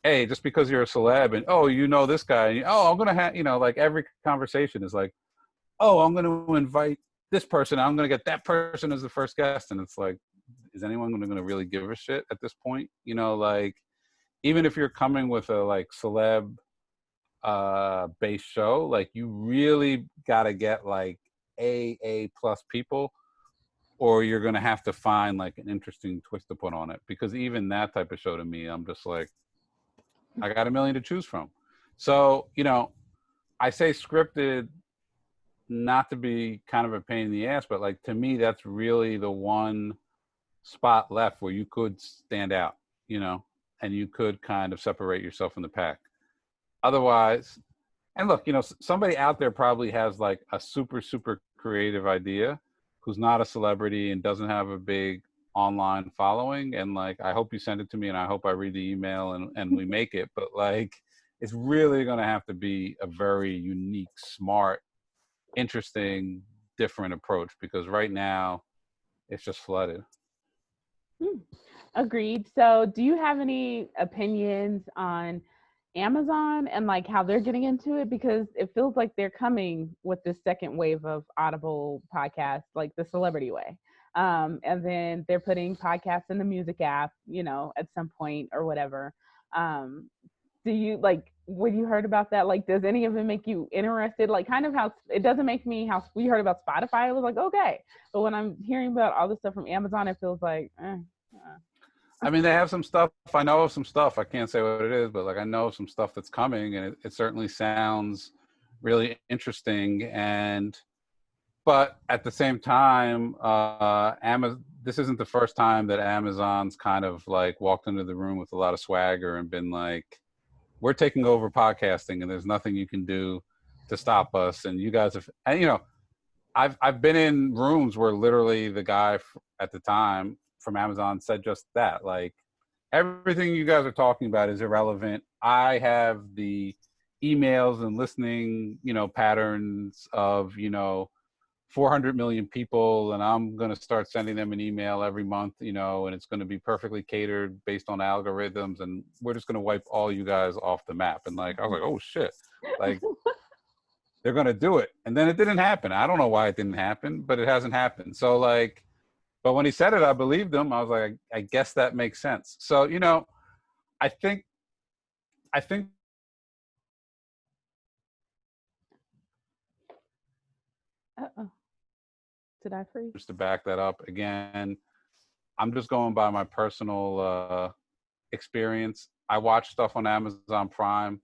[SPEAKER 2] hey, just because you're a celeb and, oh, you know this guy, and, oh, I'm going to have, you know, like, every conversation is like, oh, I'm going to invite this person, I'm going to get that person as the first guest. And it's like, is anyone going to really give a shit at this point? You know, like, even if you're coming with a like celeb based show, like, you really got to get like A plus people, or you're going to have to find like an interesting twist to put on it. Because even that type of show, to me, I'm just like, I got a million to choose from. So, you know, I say scripted not to be kind of a pain in the ass, but like, to me, that's really the one spot left where you could stand out, you know, and you could kind of separate yourself from the pack. Otherwise, and look, you know, somebody out there probably has like a super, super creative idea, who's not a celebrity and doesn't have a big online following. And like, I hope you send it to me, and I hope I read the email and we make it. But like, it's really going to have to be a very unique, smart, interesting, different approach, because right now it's just flooded.
[SPEAKER 1] Agreed. So, do you have any opinions on Amazon and like how they're getting into it? Because it feels like they're coming with this second wave of Audible podcasts, like the celebrity way. And then they're putting podcasts in the music app, you know, at some point or whatever. Um, do you like, when you heard about that, like, does any of it make you interested? Like, kind of how it doesn't make me, how we heard about Spotify, it was like, okay. But when I'm hearing about all this stuff from Amazon, it feels like,
[SPEAKER 2] I mean, they have some stuff. I know of some stuff. I can't say what it is, but like, I know of some stuff that's coming, and it certainly sounds really interesting. And but at the same time, Amazon. This isn't the first time that Amazon's kind of like walked into the room with a lot of swagger and been like, "We're taking over podcasting, and there's nothing you can do to stop us." And you guys have, and you know, I've been in rooms where literally the guy at the time from Amazon said just that, like, everything you guys are talking about is irrelevant. I have the emails and listening, you know, patterns of, you know, 400 million people, and I'm going to start sending them an email every month, you know, and it's going to be perfectly catered based on algorithms, and we're just going to wipe all you guys off the map. And like, I was like, oh shit, like, they're going to do it. And then it didn't happen. I don't know why it didn't happen, but it hasn't happened. So like, but when he said it, I believed him. I was like, I guess that makes sense. So, you know, I think
[SPEAKER 1] uh-oh, did I freeze?
[SPEAKER 2] just to back that up again, I'm just going by my personal experience. I watch stuff on Amazon Prime.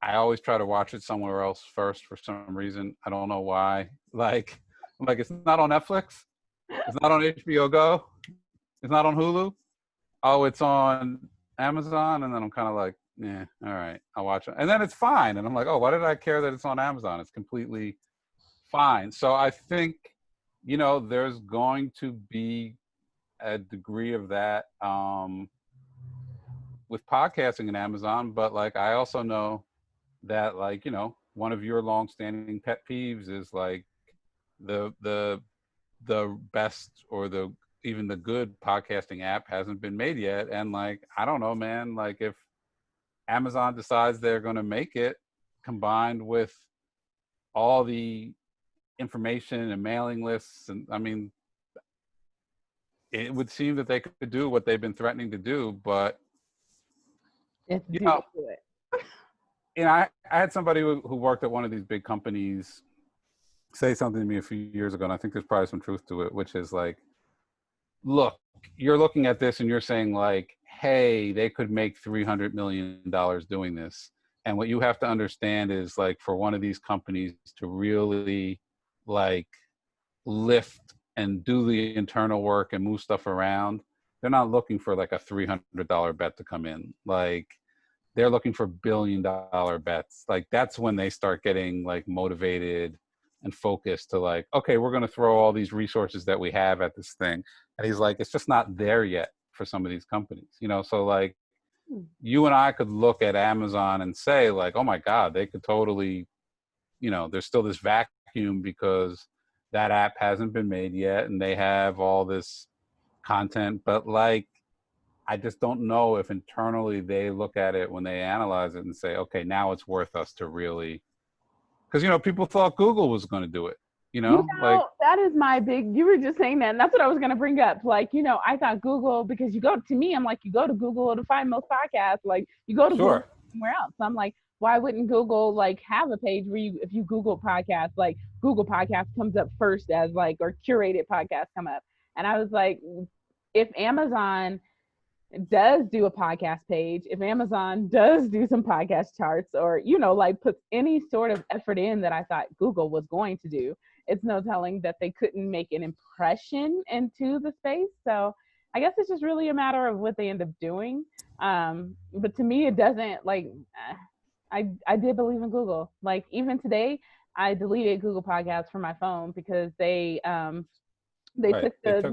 [SPEAKER 2] I always try to watch it somewhere else first for some reason. I don't know why. Like, I'm like, it's not on Netflix. It's not on HBO Go. It's not on Hulu. Oh, it's on Amazon. And then I'm kind of like, yeah, all right, I'll watch it. And then it's fine. And I'm like, oh, why did I care that it's on Amazon? It's completely fine. So I think, you know, there's going to be a degree of that with podcasting and Amazon, but like I also know that, like, you know, one of your long-standing pet peeves is like the the best or the even the good podcasting app hasn't been made yet. And like, I don't know, man, like if Amazon decides they're going to make it, combined with all the information and mailing lists, and I mean, it would seem that they could do what they've been threatening to do. But
[SPEAKER 1] It's
[SPEAKER 2] you
[SPEAKER 1] do
[SPEAKER 2] know,
[SPEAKER 1] it.
[SPEAKER 2] I had somebody who worked at one of these big companies say something to me a few years ago, and I think there's probably some truth to it, which is like, look, you're looking at this and you're saying like, hey, they could make $300 million doing this. And what you have to understand is like, for one of these companies to really like lift and do the internal work and move stuff around, they're not looking for like a $300 bet to come in. Like, they're looking for $1 billion bets. Like, that's when they start getting like motivated and focused to like, okay, we're going to throw all these resources that we have at this thing. And he's like, it's just not there yet for some of these companies, you know? So like, you and I could look at Amazon and say like, oh my God, they could totally, you know, there's still this vacuum because that app hasn't been made yet and they have all this content. But like, I just don't know if internally they look at it when they analyze it and say, okay, now it's worth us to really, because, you know, people thought Google was going to do it, you
[SPEAKER 1] You
[SPEAKER 2] know, like,
[SPEAKER 1] know, that is my big, you were just saying that, and that's what I was going to bring up. Like, you know, I thought Google, because you go to me, I'm like, you go to Google to find most podcasts, like, you go to Google
[SPEAKER 2] sure,
[SPEAKER 1] somewhere else. So I'm like, why wouldn't Google, like, have a page where you, if you Google podcasts, like, Google Podcasts comes up first as, like, or curated podcasts come up. And I was like, if Amazon does do a podcast page, if Amazon does do some podcast charts, or, you know, like puts any sort of effort in that I thought Google was going to do, it's no telling that they couldn't make an impression into the space. So I guess it's just really a matter of what they end up doing. But to me, it doesn't like, I did believe in Google. Like even today, I deleted Google Podcasts from my phone because they
[SPEAKER 2] right.
[SPEAKER 1] took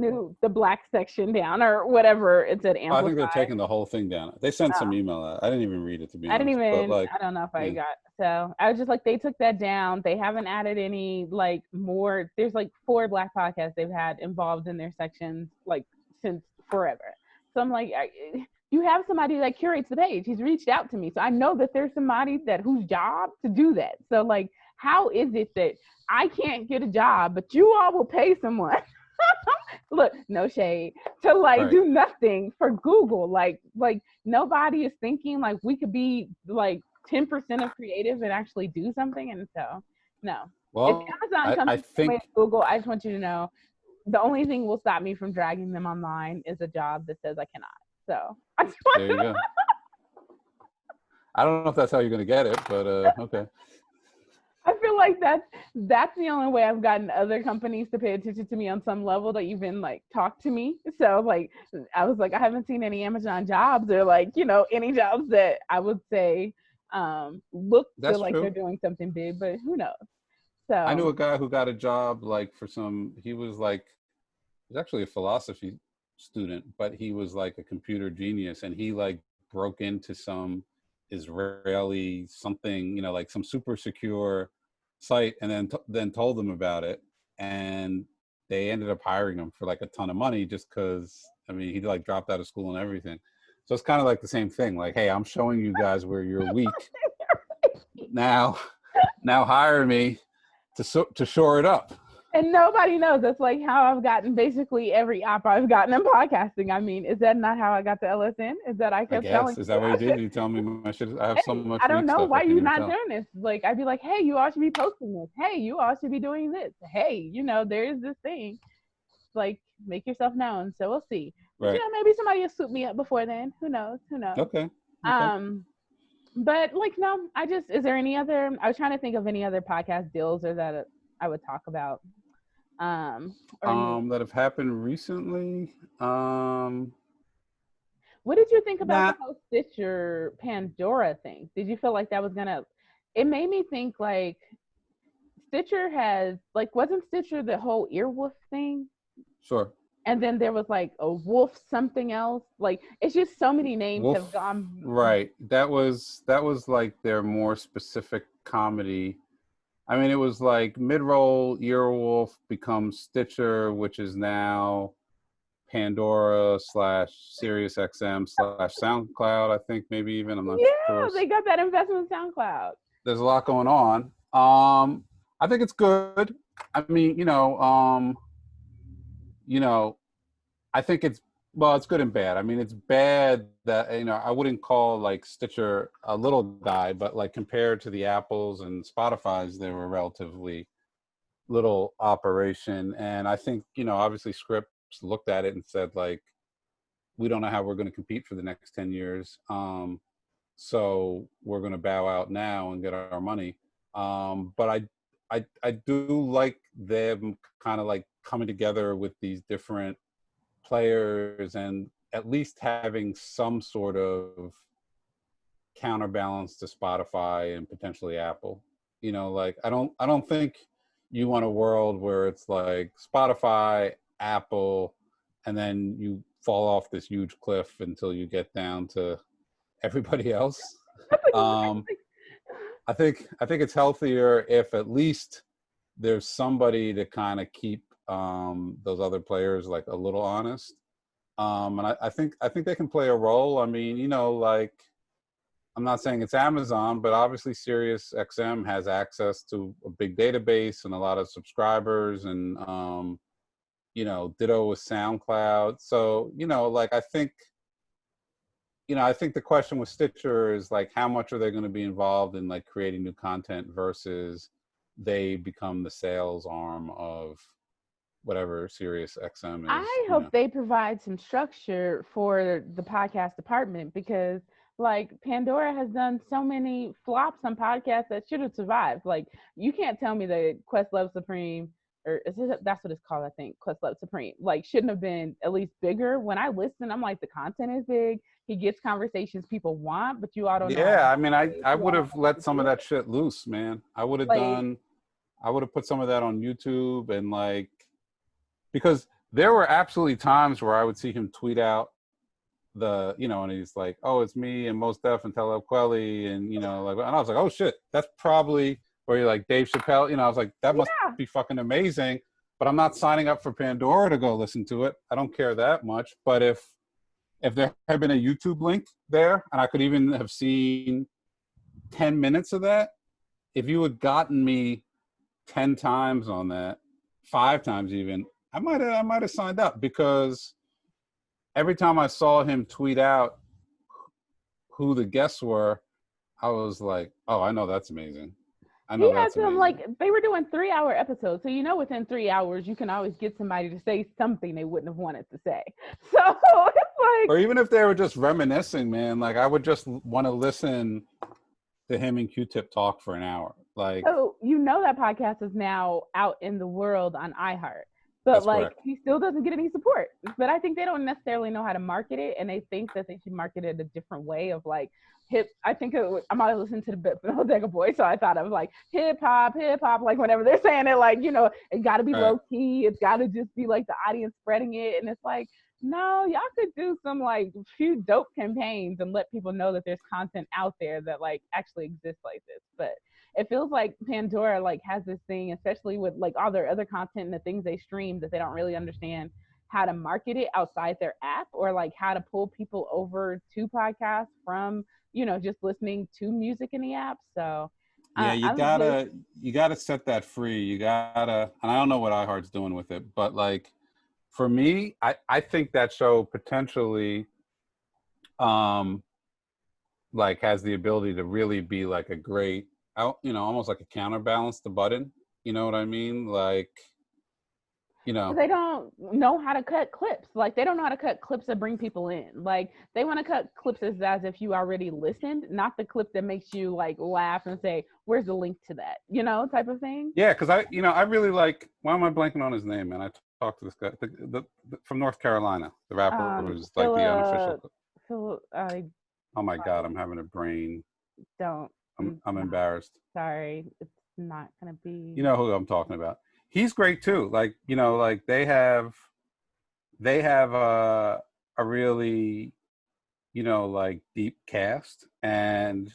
[SPEAKER 1] the black section down or whatever. It said
[SPEAKER 2] I think they're
[SPEAKER 1] amplify.
[SPEAKER 2] taking the whole thing down. They sent some
[SPEAKER 1] Oh,
[SPEAKER 2] email out. I didn't even read it, to be
[SPEAKER 1] I didn't
[SPEAKER 2] honest, but
[SPEAKER 1] even,
[SPEAKER 2] like,
[SPEAKER 1] I don't know if I
[SPEAKER 2] yeah,
[SPEAKER 1] got, so I was just like, they took that down. They haven't added any like more, there's like 4 black podcasts they've had involved in their sections like since forever. So I'm like, you have somebody that curates the page. He's reached out to me. So I know that there's somebody that whose job to do that. So like, how is it that I can't get a job, but you all will pay someone look, no shade, to like
[SPEAKER 2] right.
[SPEAKER 1] do nothing for Google? Like nobody is thinking like we could be like 10% of creative and actually do something. And so no. If
[SPEAKER 2] Well,
[SPEAKER 1] Amazon comes
[SPEAKER 2] I
[SPEAKER 1] the same way
[SPEAKER 2] think
[SPEAKER 1] as Google, I just want you to know the only thing will stop me from dragging them online is a job that says I cannot. So I just want
[SPEAKER 2] there you go. I don't know if that's how you're going to get it, but okay.
[SPEAKER 1] I feel like that's the only way I've gotten other companies to pay attention to me on some level to even like talk to me. So like I was like, I haven't seen any Amazon jobs or like, you know, any jobs that I would say look feel
[SPEAKER 2] That's
[SPEAKER 1] like they're
[SPEAKER 2] true.
[SPEAKER 1] doing something big, but who knows?
[SPEAKER 2] I knew
[SPEAKER 1] So
[SPEAKER 2] a guy who got a job like for some, he was like, he was actually a philosophy student, but he was like a computer genius, and he like broke into some Israeli something, you know, like some super secure site, and then told them about it, and they ended up hiring him for like a ton of money just because, I mean, he like dropped out of school and everything. So it's kind of like the same thing. Like, hey, I'm showing you guys where you're weak. Now, now hire me to shore it up.
[SPEAKER 1] and nobody knows. That's like how I've gotten basically every app I've gotten in podcasting. I mean, is that not how I got the LSN? Is that I
[SPEAKER 2] I
[SPEAKER 1] kept telling
[SPEAKER 2] guess, is that what you
[SPEAKER 1] people,
[SPEAKER 2] did? You tell me my shit. I have so
[SPEAKER 1] hey,
[SPEAKER 2] much
[SPEAKER 1] I don't
[SPEAKER 2] weak
[SPEAKER 1] know
[SPEAKER 2] stuff I
[SPEAKER 1] why
[SPEAKER 2] can't
[SPEAKER 1] you
[SPEAKER 2] even
[SPEAKER 1] not
[SPEAKER 2] tell.
[SPEAKER 1] doing this. Like I'd be like, hey, you all should be posting this. Hey, you all should be doing this. Hey, you know, there's this thing. Like make yourself known. So we'll see. But you
[SPEAKER 2] Right.
[SPEAKER 1] know, maybe somebody will swoop me up before then. Who knows? Who knows?
[SPEAKER 2] Okay. Okay.
[SPEAKER 1] Um, but like no, I just is there any other I was trying to think of any other podcast deals or that I would talk about. Or any
[SPEAKER 2] That have happened recently.
[SPEAKER 1] what did you think about the
[SPEAKER 2] Nah.
[SPEAKER 1] whole Stitcher Pandora thing? Did you feel like that was gonna it made me think like Stitcher has like wasn't Stitcher the whole earwolf thing?
[SPEAKER 2] Sure.
[SPEAKER 1] and then there was like a wolf something else. Like it's just so many names have
[SPEAKER 2] Wolf,
[SPEAKER 1] gone.
[SPEAKER 2] right? That was like their more specific comedy. I mean, it was like mid-roll Earwolf becomes Stitcher, which is now Pandora slash Sirius XM slash SoundCloud. I think maybe even I'm not
[SPEAKER 1] Yeah,
[SPEAKER 2] sure.
[SPEAKER 1] they got that investment in SoundCloud.
[SPEAKER 2] There's a lot going on. I think it's good. I mean, you know, I think it's well, it's good and bad. I mean, it's bad that I wouldn't call like Stitcher a little guy, but like compared to the Apples and Spotify's, they were relatively little operation. And I think obviously Scripps looked at it and said like, we don't know how we're going to compete for the next 10 years. So we're going to bow out now and get our money. But I do like them kind of like coming together with these different players and at least having some sort of counterbalance to Spotify and potentially Apple. Like I don't think you want a world where it's like Spotify, Apple, and then you fall off this huge cliff until you get down to everybody else. Um, I think it's healthier if at least there's somebody to kind of keep those other players like a little honest. And I think they can play a role. I mean, like I'm not saying it's Amazon, but obviously Sirius XM has access to a big database and a lot of subscribers, and ditto with SoundCloud. So like I think the question with Stitcher is like, how much are they going to be involved in like creating new content versus they become the sales arm of whatever Sirius XM is.
[SPEAKER 1] I hope they provide some structure for the podcast department, because like Pandora has done so many flops on podcasts that should have survived. Like you can't tell me that Questlove Supreme, or that's what it's called, I think, Questlove Supreme, like shouldn't have been at least bigger. When I listen, I'm like, the content is big. He gets conversations people want, but you all don't know how to
[SPEAKER 2] Yeah, I mean, I
[SPEAKER 1] you all
[SPEAKER 2] would
[SPEAKER 1] don't
[SPEAKER 2] have
[SPEAKER 1] know how
[SPEAKER 2] let
[SPEAKER 1] to
[SPEAKER 2] some
[SPEAKER 1] do
[SPEAKER 2] of that
[SPEAKER 1] it.
[SPEAKER 2] shit loose, man. I would
[SPEAKER 1] Like,
[SPEAKER 2] have put some of that on YouTube and like, because there were absolutely times where I would see him tweet out and he's like, oh, it's me and Mos Def and Talib Kweli, and like, and I was like, oh shit, that's probably where you're like Dave Chappelle. I was like, that must
[SPEAKER 1] yeah,
[SPEAKER 2] be fucking amazing, but I'm not signing up for Pandora to go listen to it. I don't care that much. But if there had been a YouTube link there, and I could even have seen 10 minutes of that, if you had gotten me 10 times on that, 5 times even, I might have signed up, because every time I saw him tweet out who the guests were, I was like, oh, I know that's amazing. I
[SPEAKER 1] he
[SPEAKER 2] know
[SPEAKER 1] had
[SPEAKER 2] that's
[SPEAKER 1] them,
[SPEAKER 2] amazing.
[SPEAKER 1] like they were doing 3-hour episodes, so within 3 hours you can always get somebody to say something they wouldn't have wanted to say. So it's
[SPEAKER 2] Or
[SPEAKER 1] like,
[SPEAKER 2] even if they were just reminiscing, man, like I would just want to listen to him and Q-Tip talk for an hour. Like,
[SPEAKER 1] so that podcast is now out in the world on iHeart, but
[SPEAKER 2] that's
[SPEAKER 1] like
[SPEAKER 2] correct.
[SPEAKER 1] he still doesn't get any support. But I think they don't necessarily know how to market it, and they think that they should market it a different way of like hip. I think I'm always listening to the bit from Bodega Boy, so I thought of like hip hop, like whenever they're saying it, like it got to be
[SPEAKER 2] Right.
[SPEAKER 1] low key, it's got to just be like the audience spreading it, and it's like, no, y'all could do some like few dope campaigns and let people know that there's content out there that like actually exists like this. But it feels like Pandora like has this thing, especially with like all their other content and the things they stream, that they don't really understand how to market it outside their app, or like how to pull people over to podcasts from just listening to music in the app. So
[SPEAKER 2] Yeah, you
[SPEAKER 1] I'm just
[SPEAKER 2] gotta set that free. You gotta, and I don't know what iHeart's doing with it, but like for me, I think that show potentially like has the ability to really be like a great almost like a counterbalance to Button. You know what I mean? Like,
[SPEAKER 1] they don't know how to cut clips. Like they don't know how to cut clips that bring people in. Like they want to cut clips as if you already listened, not the clip that makes you like laugh and say, "Where's the link to that?" Type of thing.
[SPEAKER 2] yeah, because I really like. Why am I blanking on his name, man? I talked to this guy from North Carolina, the rapper who's like the unofficial.
[SPEAKER 1] Phil, I
[SPEAKER 2] Oh my God, I'm having a brain.
[SPEAKER 1] don't.
[SPEAKER 2] I'm
[SPEAKER 1] Not,
[SPEAKER 2] embarrassed.
[SPEAKER 1] sorry, it's not gonna be.
[SPEAKER 2] You know who I'm talking about. He's great too. Like, like they have they have a really, like deep cast. And,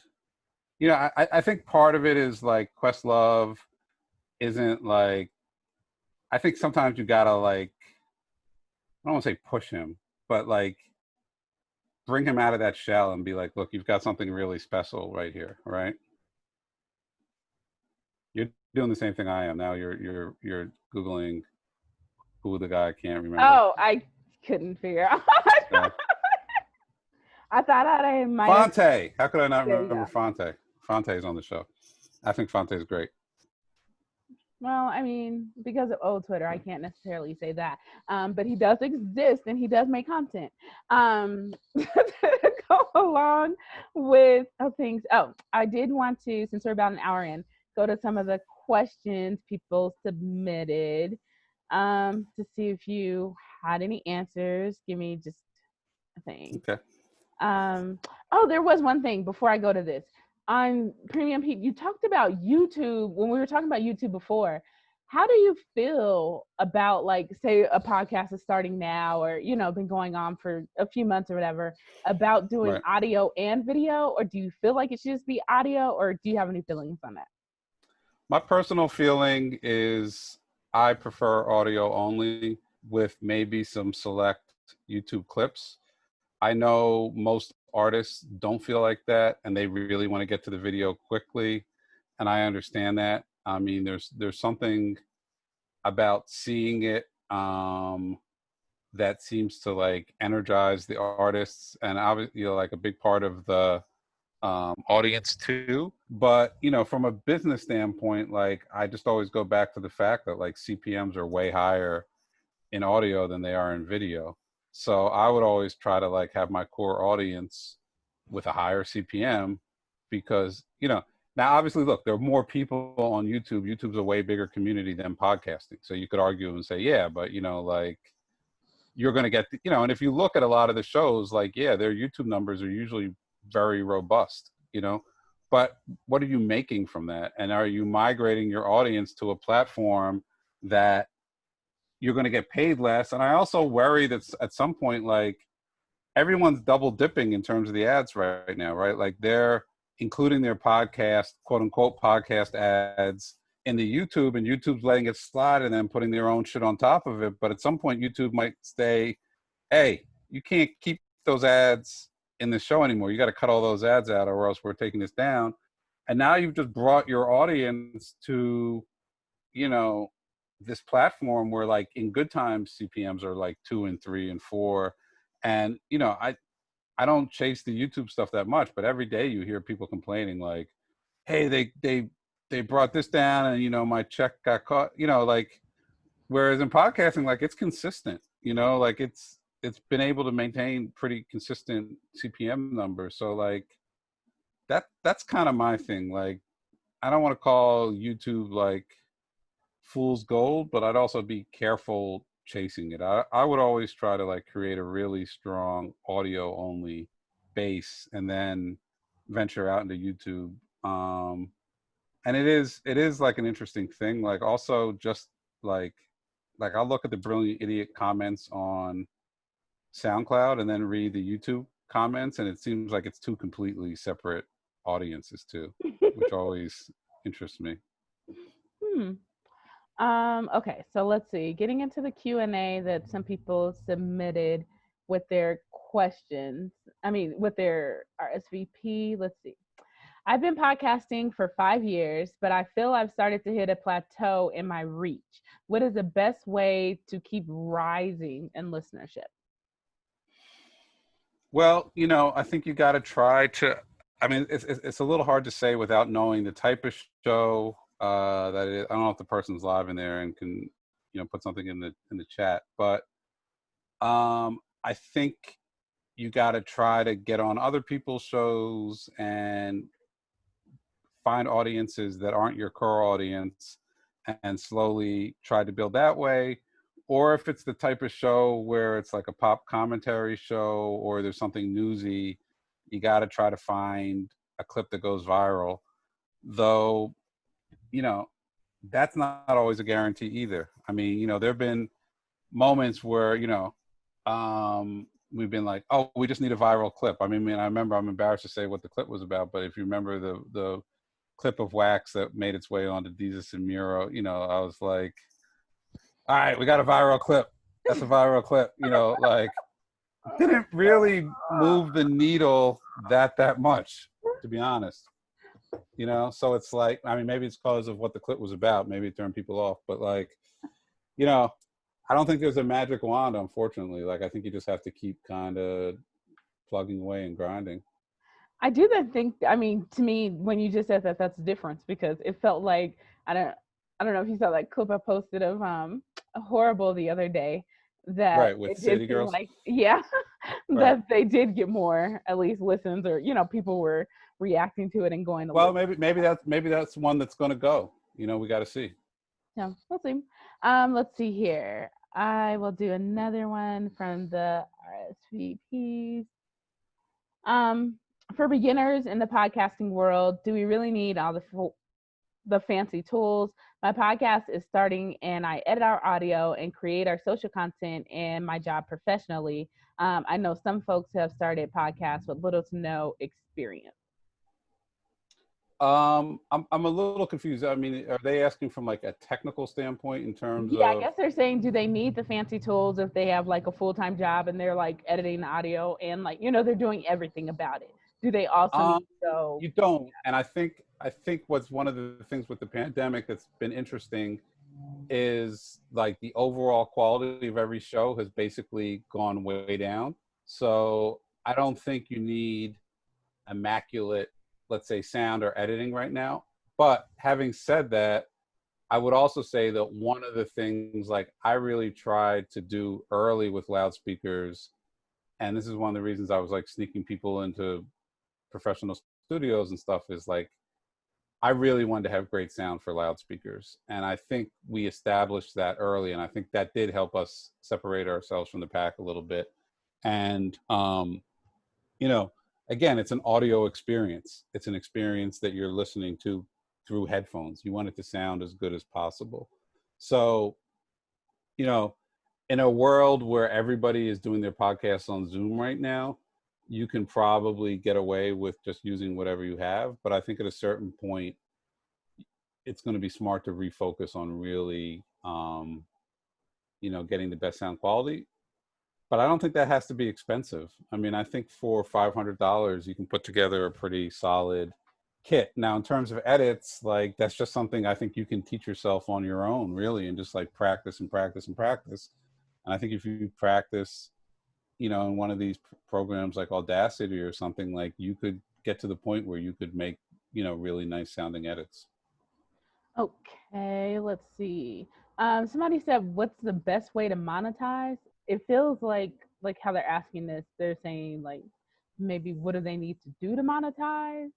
[SPEAKER 2] I think part of it is like Questlove isn't like, I think sometimes you gotta like, I don't want to say push him, but like bring him out of that shell and be like, look, you've got something really special right here, right? You're doing the same thing I am now. You're Googling who the guy, I can't remember.
[SPEAKER 1] Oh, I couldn't figure out.
[SPEAKER 2] Uh,
[SPEAKER 1] I thought I might have.
[SPEAKER 2] Fonte. How could I not
[SPEAKER 1] There you
[SPEAKER 2] remember
[SPEAKER 1] go.
[SPEAKER 2] Fonte? Fonte is on the show. I think Fonte is great.
[SPEAKER 1] Well, I mean, because of old Twitter, I can't necessarily say that. But he does exist and he does make content. To go along with things. Oh, I did want to, since we're about an hour in, go to some of the questions people submitted to see if you had any answers. Give me just a thing.
[SPEAKER 2] Okay.
[SPEAKER 1] Oh, there was one thing before I go to this. On Premium Pete, you talked about YouTube when we were talking about YouTube before. How do you feel about, like, say a podcast is starting now, or been going on for a few months or whatever, about doing
[SPEAKER 2] Right.
[SPEAKER 1] audio and video? Or do you feel like it should just be audio, or do you have any feelings on that?
[SPEAKER 2] My personal feeling is I prefer audio only with maybe some select YouTube clips. I know most artists don't feel like that and they really want to get to the video quickly. And I understand that. I mean, there's something about seeing it that seems to like energize the artists, and obviously, like a big part of the audience too. But from a business standpoint, like I just always go back to the fact that like CPMs are way higher in audio than they are in video. So I would always try to like have my core audience with a higher CPM because, now obviously look, there are more people on YouTube. YouTube's a way bigger community than podcasting. So you could argue and say, yeah, but like you're going to get, and if you look at a lot of the shows, like, yeah, their YouTube numbers are usually very robust, but what are you making from that? And are you migrating your audience to a platform that you're going to get paid less? And I also worry that at some point, like everyone's double dipping in terms of the ads right now, right? Like they're including their podcast, quote unquote, podcast ads in the YouTube, and YouTube's letting it slide and then putting their own shit on top of it. But at some point, YouTube might say, hey, you can't keep those ads in the show anymore. You got to cut all those ads out or else we're taking this down. And now you've just brought your audience to, this platform where like in good times CPMs are like 2 and 3 and 4. And, I don't chase the YouTube stuff that much, but every day you hear people complaining like, hey, they brought this down and, my check got caught, like, whereas in podcasting, like it's consistent, like it's been able to maintain pretty consistent CPM numbers. So like that's kind of my thing. Like, I don't want to call YouTube like fool's gold, but I'd also be careful chasing it. I would always try to like create a really strong audio only base and then venture out into YouTube. And it is like an interesting thing. Like also just like I'll look at the Brilliant Idiot comments on SoundCloud and then read the YouTube comments, and it seems like it's two completely separate audiences too, which always interests me.
[SPEAKER 1] Hmm. Okay, so let's see. Getting into the Q&A that some people submitted with their questions. I mean, with their RSVP. Let's see. I've been podcasting for 5 years, but I feel I've started to hit a plateau in my reach. What is the best way to keep rising in listenership?
[SPEAKER 2] Well, I think you got to try to. I mean, it's a little hard to say without knowing the type of show that it is. I don't know if the person's live in there and can put something in the chat, but I think you got to try to get on other people's shows and find audiences that aren't your core audience and slowly try to build that way. Or if it's the type of show where it's like a pop commentary show or there's something newsy, you got to try to find a clip that goes viral. Though, that's not always a guarantee either. I mean, there have been moments where, we've been like, oh, we just need a viral clip. I mean, I remember, I'm embarrassed to say what the clip was about, but if you remember the clip of wax that made its way onto Jesus and Morrow, you know, I was like, all right, we got a viral clip. That's a viral clip. You know, like, didn't really move the needle that much, to be honest. You know, so it's like, I mean, maybe it's because of what the clip was about. Maybe it turned people off, but like, you know, I don't think there's a magic wand, unfortunately. Like, I think you just have to keep kind of plugging away and grinding.
[SPEAKER 1] I do then think, I mean, to me, when you just said that, that's the difference, because it felt like, I don't know if you saw that clip I posted of Horrible the other day, that
[SPEAKER 2] Right, with
[SPEAKER 1] it did
[SPEAKER 2] City
[SPEAKER 1] seem
[SPEAKER 2] Girls.
[SPEAKER 1] like, yeah,
[SPEAKER 2] Right.
[SPEAKER 1] that they did get more, at least listens, or, you know, people were reacting to it and going to
[SPEAKER 2] Well,
[SPEAKER 1] listen.
[SPEAKER 2] maybe that's one that's going to go. You know, we got to see.
[SPEAKER 1] Yeah, we'll see. Let's see here. I will do another one from the RSVPs. Um, for beginners in the podcasting world, do we really need all the fancy tools? My podcast is starting, and I edit our audio and create our social content in my job professionally. I know some folks have started podcasts with little to no experience.
[SPEAKER 2] I'm a little confused. I mean, are they asking from like a technical standpoint in terms
[SPEAKER 1] Yeah, I
[SPEAKER 2] of?
[SPEAKER 1] guess they're saying, do they need the fancy tools if they have like a full-time job and they're like editing the audio and, like, you know, they're doing everything about it? Do they also need
[SPEAKER 2] Um,
[SPEAKER 1] to go?
[SPEAKER 2] you don't, and I think what's one of the things with the pandemic that's been interesting is like the overall quality of every show has basically gone way down. So I don't think you need immaculate, let's say, sound or editing right now. But having said that, I would also say that one of the things like I really tried to do early with loudspeakers, and this is one of the reasons I was like sneaking people into professional studios and stuff, is like I really wanted to have great sound for loudspeakers. And I think we established that early. And I think that did help us separate ourselves from the pack a little bit. And, you know, again, it's an audio experience. It's an experience that you're listening to through headphones. You want it to sound as good as possible. So, you know, in a world where everybody is doing their podcasts on Zoom right now, you can probably get away with just using whatever you have. But I think at a certain point, it's going to be smart to refocus on really, you know, getting the best sound quality. But I don't think that has to be expensive. I mean, I think for $500, you can put together a pretty solid kit. Now, in terms of edits, like that's just something I think you can teach yourself on your own, really, and just like practice and practice and practice. And I think if you practice, you know, in one of these programs like Audacity or something, like you could get to the point where you could make, you know, really nice sounding edits.
[SPEAKER 1] Okay, let's see. Somebody said, what's the best way to monetize? It feels like how they're asking this, they're saying like, maybe what do they need to do to monetize?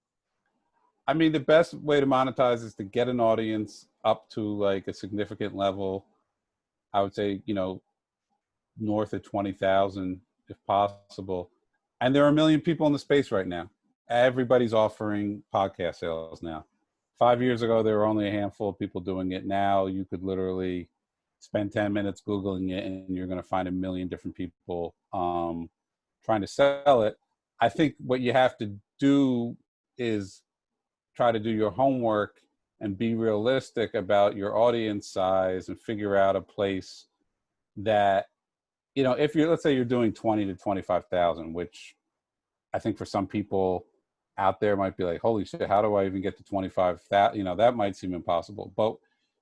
[SPEAKER 2] I mean, the best way to monetize is to get an audience up to like a significant level. I would say, you know, north of 20,000 if possible. And there are a million people in the space right now. Everybody's offering podcast sales now. 5 years ago, there were only a handful of people doing it. Now you could literally spend 10 minutes Googling it and you're going to find a million different people trying to sell it. I think what you have to do is try to do your homework and be realistic about your audience size and figure out a place that, you know, if you're, let's say you're doing 20 to 25,000, which I think for some people out there might be like, holy shit, how do I even get to 25,000? You know, that might seem impossible. But,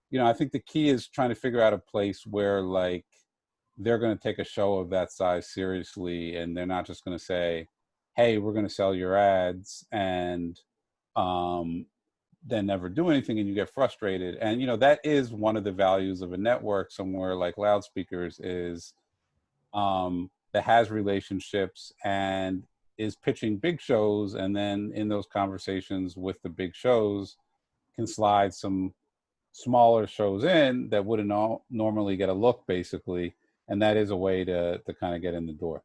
[SPEAKER 2] you know, I think the key is trying to figure out a place where like they're going to take a show of that size seriously. And they're not just going to say, hey, we're going to sell your ads and um, then never do anything and you get frustrated. And, you know, that is one of the values of a network somewhere like loudspeakers is that has relationships and is pitching big shows, and then in those conversations with the big shows can slide some smaller shows in that wouldn't normally get a look, basically, and that is a way to kind of get in the door.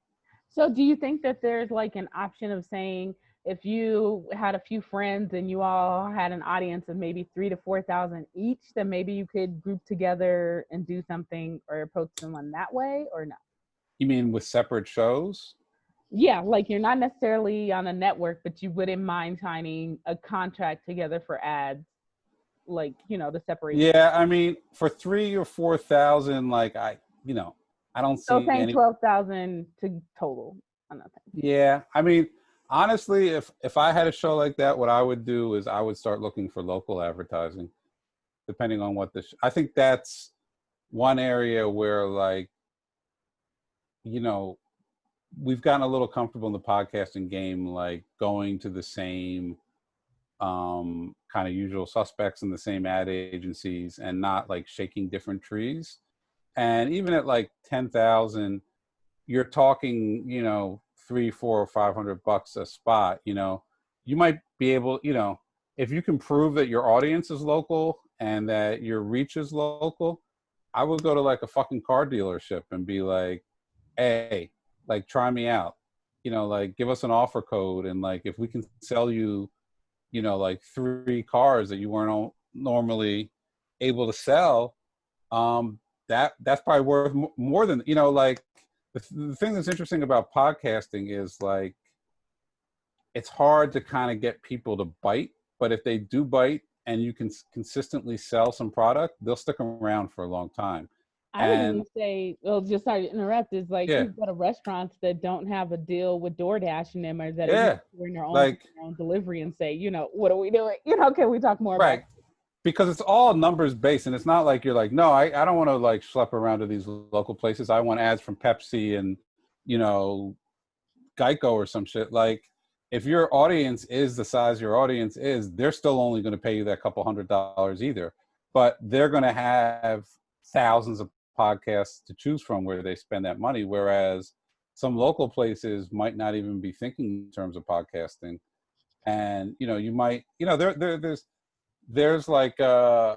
[SPEAKER 1] So do you think that there's like an option of saying, if you had a few friends and you all had an audience of maybe 3 to 4,000 each, then maybe you could group together and do something or approach someone that way, or no?
[SPEAKER 2] You mean with separate shows?
[SPEAKER 1] Yeah, like you're not necessarily on a network, but you wouldn't mind signing a contract together for ads, like, to separate the.
[SPEAKER 2] Yeah, I mean, for 3 or 4 thousand, like I don't
[SPEAKER 1] So
[SPEAKER 2] see
[SPEAKER 1] saying
[SPEAKER 2] any.
[SPEAKER 1] 12,000 to total on nothing.
[SPEAKER 2] Yeah, I mean, honestly, if I had a show like that, what I would do is I would start looking for local advertising, depending on what I think that's one area where, like, you know, we've gotten a little comfortable in the podcasting game, like going to the same kind of usual suspects in the same ad agencies and not like shaking different trees. And even at like 10,000, you're talking, three, 4 or 500 bucks a spot. You might be able, if you can prove that your audience is local and that your reach is local, I would go to like a fucking car dealership and be like, hey, like try me out, like give us an offer code. And like, if we can sell you, like 3 cars that you weren't normally able to sell, that's probably worth more than, like the thing that's interesting about podcasting is like, it's hard to kind of get people to bite, but if they do bite and you can consistently sell some product, they'll stick around for a long time.
[SPEAKER 1] I would even
[SPEAKER 2] And
[SPEAKER 1] say, well, just sorry to interrupt, is like
[SPEAKER 2] yeah,
[SPEAKER 1] you've got restaurants that don't have a deal with DoorDash in them or that are
[SPEAKER 2] yeah,
[SPEAKER 1] doing their
[SPEAKER 2] like,
[SPEAKER 1] own delivery and say, what are we doing? Can we talk more about
[SPEAKER 2] right. Because it's all numbers based, and it's not like you're like, no, I don't want to like schlep around to these local places. I want ads from Pepsi and, you know, Geico or some shit. Like, if your audience is the size your audience is, they're still only going to pay you that couple $100 either. But they're going to have thousands of podcasts to choose from where they spend that money. Whereas some local places might not even be thinking in terms of podcasting. And, you might, there's like a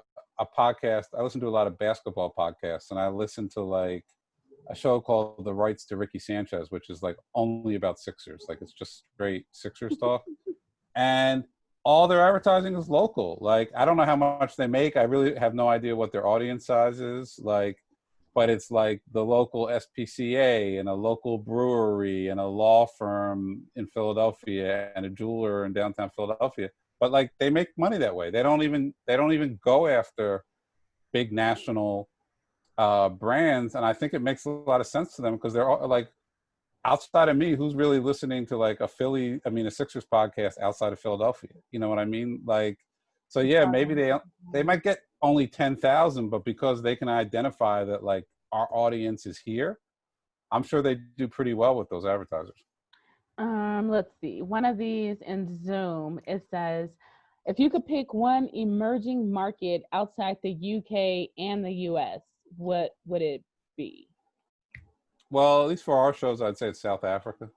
[SPEAKER 2] podcast. I listen to a lot of basketball podcasts, and I listen to like a show called The Rights to Ricky Sanchez, which is like only about Sixers. Like, it's just straight Sixers talk. And all their advertising is local. Like, I don't know how much they make. I really have no idea what their audience size is. Like, but it's like the local SPCA and a local brewery and a law firm in Philadelphia and a jeweler in downtown Philadelphia. But like, they make money that way. They don't even go after big national brands, and I think it makes a lot of sense to them because they're all, like, outside of me, who's really listening to like a Sixers podcast outside of Philadelphia? You know what I mean? Like, so yeah, maybe they might get only 10,000, but because they can identify that like our audience is here, I'm sure they do pretty well with those advertisers.
[SPEAKER 1] Let's see. One of these in Zoom, it says, if you could pick one emerging market outside the UK and the US, what would it be?
[SPEAKER 2] Well, at least for our shows, I'd say it's South Africa.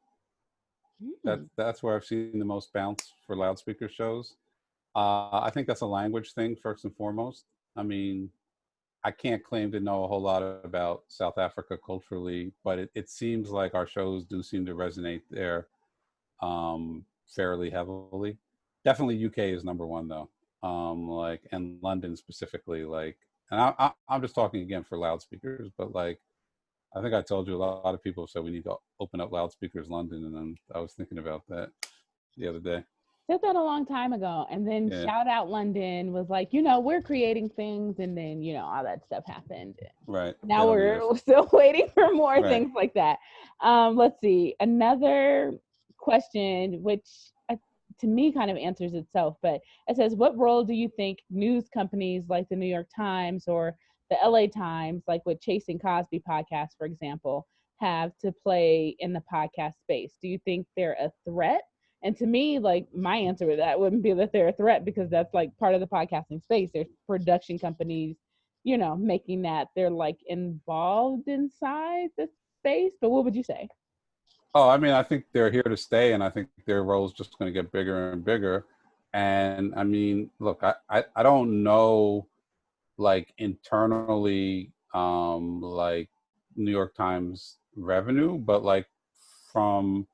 [SPEAKER 1] Mm.
[SPEAKER 2] That's where I've seen the most bounce for loudspeaker shows. I think that's a language thing first and foremost. I mean, I can't claim to know a whole lot about South Africa culturally, but it seems like our shows do seem to resonate there fairly heavily. Definitely UK is number one though. Like, and London specifically, like, and I'm just talking again for loudspeakers, but like, I think I told you a lot of people said we need to open up loudspeakers London, and then I was thinking about that the other day.
[SPEAKER 1] Said that a long time ago, and then
[SPEAKER 2] Yeah.
[SPEAKER 1] Shout Out London was like, we're creating things, and then all that stuff happened.
[SPEAKER 2] Right.
[SPEAKER 1] Now we're still waiting for more things like that. Let's see, another question, which to me kind of answers itself, but it says, what role do you think news companies like the New York Times or the LA Times, like with Chasing Cosby podcast, for example, have to play in the podcast space? Do you think they're a threat? And to me, like, my answer to that wouldn't be that they're a threat, because that's like part of the podcasting space. There's production companies, making that they're like involved inside the space. But what would you say?
[SPEAKER 2] Oh, I mean, I think they're here to stay, and I think their role is just going to get bigger and bigger. And I mean, look, I don't know, like, internally, like New York Times revenue, but like from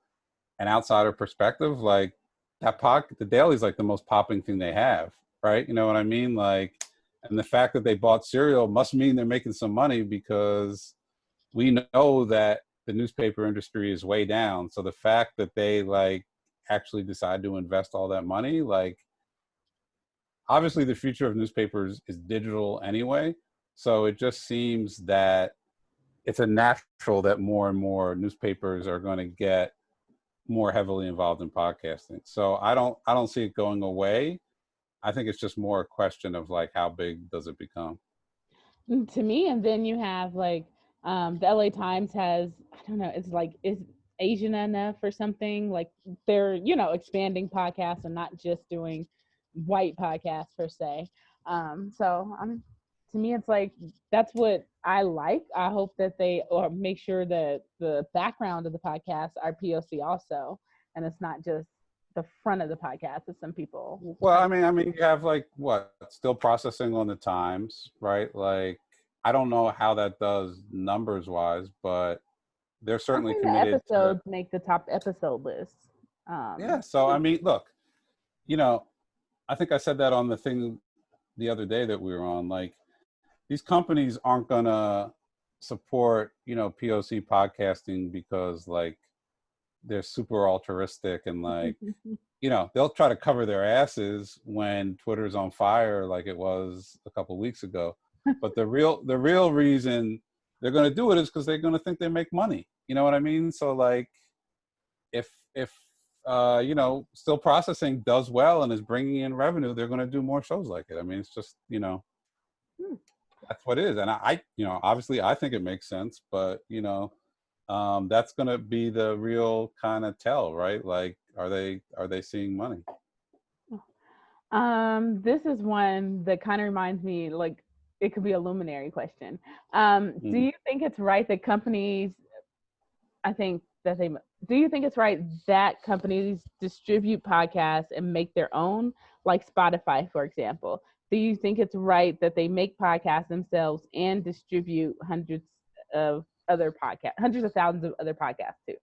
[SPEAKER 2] an outsider perspective, like the Daily is like the most popping thing they have, right? You know what I mean? Like, and the fact that they bought Serial must mean they're making some money, because we know that the newspaper industry is way down. So the fact that they like actually decide to invest all that money, like obviously the future of newspapers is digital anyway. So it just seems that it's a natural that more and more newspapers are going to get more heavily involved in podcasting. So I don't see it going away. I think it's just more a question of like how big does it become?
[SPEAKER 1] To me. And then you have like the LA Times has, I don't know, it's like, is Asian enough or something? Like they're, expanding podcasts and not just doing white podcasts per se. So to me, it's like that's what I like. I hope that they or make sure that the background of the podcast are POC also, and it's not just the front of the podcast as some people.
[SPEAKER 2] Well, I mean, you have like what still processing on the Times, right? Like, I don't know how that does numbers wise, but they're
[SPEAKER 1] I
[SPEAKER 2] certainly
[SPEAKER 1] think the
[SPEAKER 2] committed to.
[SPEAKER 1] episodes make the top episode list.
[SPEAKER 2] Yeah. So I mean, look, you know, I think I said that on the thing the other day that we were on. Like, these companies aren't gonna support, POC podcasting because like they're super altruistic and like they'll try to cover their asses when Twitter's on fire like it was a couple of weeks ago. But the real reason they're going to do it is because they're going to think they make money. You know what I mean? So like if still processing does well and is bringing in revenue, they're going to do more shows like it. I mean, it's just, that's what it is. And obviously I think it makes sense, but that's going to be the real kind of tell, right? Like, are they seeing money?
[SPEAKER 1] This is one that kind of reminds me, like, it could be a luminary question. Do you think it's right that companies, do you think it's right that companies distribute podcasts and make their own, like Spotify, for example? Do you think it's right that they make podcasts themselves and distribute hundreds of thousands of other podcasts too?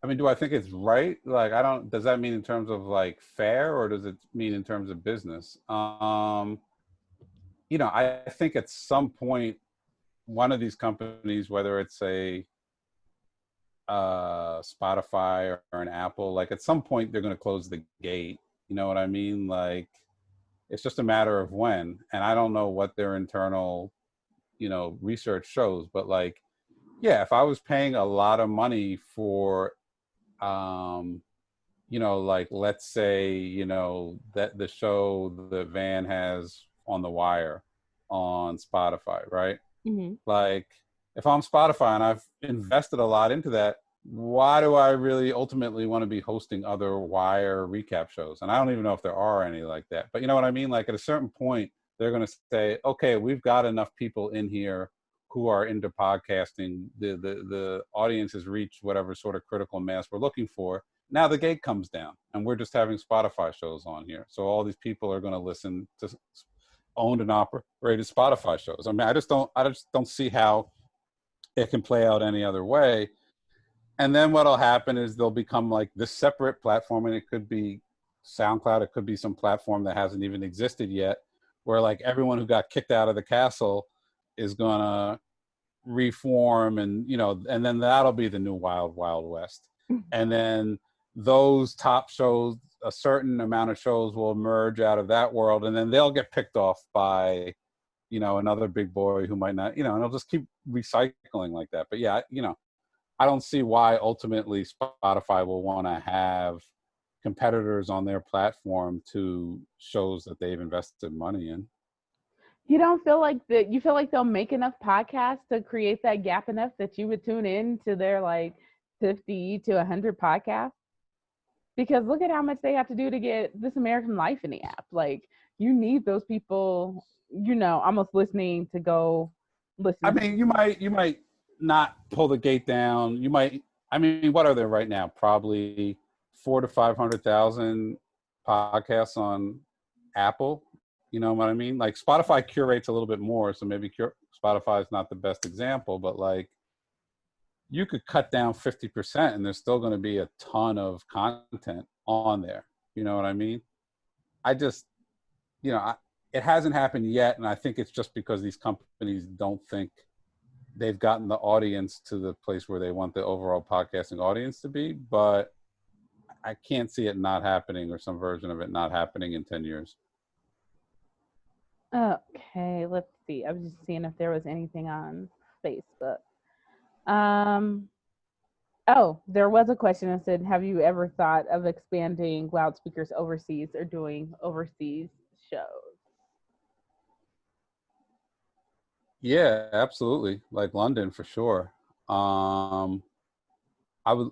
[SPEAKER 2] I mean, do I think it's right? Like, does that mean in terms of like fair or does it mean in terms of business? I think at some point, one of these companies, whether it's a Spotify or an Apple, like at some point they're going to close the gate. You know what I mean? Like, it's just a matter of when. And I don't know what their internal, research shows, but like, yeah, if I was paying a lot of money for like let's say, that the show that Van has on The Wire on Spotify, right?
[SPEAKER 1] Mm-hmm.
[SPEAKER 2] Like, if I'm Spotify and I've invested a lot into that, why do I really ultimately want to be hosting other Wire recap shows? And I don't even know if there are any like that. But you know what I mean? Like, at a certain point, they're going to say, okay, we've got enough people in here who are into podcasting. The audience has reached whatever sort of critical mass we're looking for. Now the gate comes down and we're just having Spotify shows on here. So all these people are going to listen to owned and operated Spotify shows. I mean, I just don't see how it can play out any other way. And then what'll happen is they'll become like this separate platform, and it could be SoundCloud, it could be some platform that hasn't even existed yet, where like everyone who got kicked out of the castle is gonna reform, and and then that'll be the new wild west. And then those top shows, a certain amount of shows will emerge out of that world, and then they'll get picked off by another big boy who might not, and it'll just keep recycling like that. But yeah, I don't see why ultimately Spotify will want to have competitors on their platform to shows that they've invested money in.
[SPEAKER 1] You don't feel like that? You feel like they'll make enough podcasts to create that gap enough that you would tune in to their like 50 to 100 podcasts? Because look at how much they have to do to get This American Life in the app. Like, you need those people, almost listening to go listen.
[SPEAKER 2] I mean, you might not pull the gate down. You might. I mean, what are there right now? Probably 400,000 to 500,000 podcasts on Apple. You know what I mean? Like, Spotify curates a little bit more, so maybe Spotify is not the best example, but like, you could cut down 50% and there's still going to be a ton of content on there. You know what I mean? I just, it hasn't happened yet. And I think it's just because these companies don't think they've gotten the audience to the place where they want the overall podcasting audience to be, but I can't see it not happening or some version of it not happening in 10 years.
[SPEAKER 1] Okay, let's see. I was just seeing if there was anything on Facebook. Oh, there was a question that said, have you ever thought of expanding loudspeakers overseas or doing overseas shows?
[SPEAKER 2] Yeah, absolutely. Like London for sure. I would,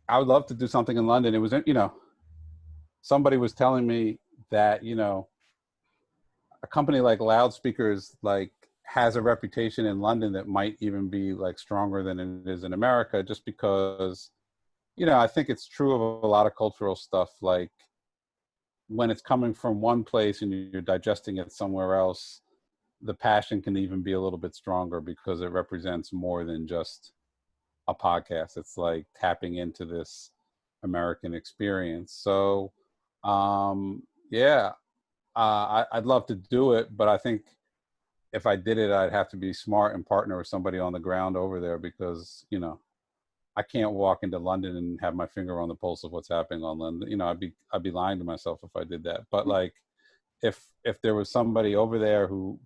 [SPEAKER 2] I would love to do something in London. It was, somebody was telling me that, a company like Loudspeakers like has a reputation in London that might even be like stronger than it is in America, just because, I think it's true of a lot of cultural stuff. Like when it's coming from one place and you're digesting it somewhere else, the passion can even be a little bit stronger because it represents more than just a podcast. It's like tapping into this American experience. So, yeah, I'd love to do it, but I think if I did it, I'd have to be smart and partner with somebody on the ground over there because, I can't walk into London and have my finger on the pulse of what's happening on London. I'd be lying to myself if I did that. But like, if there was somebody over there who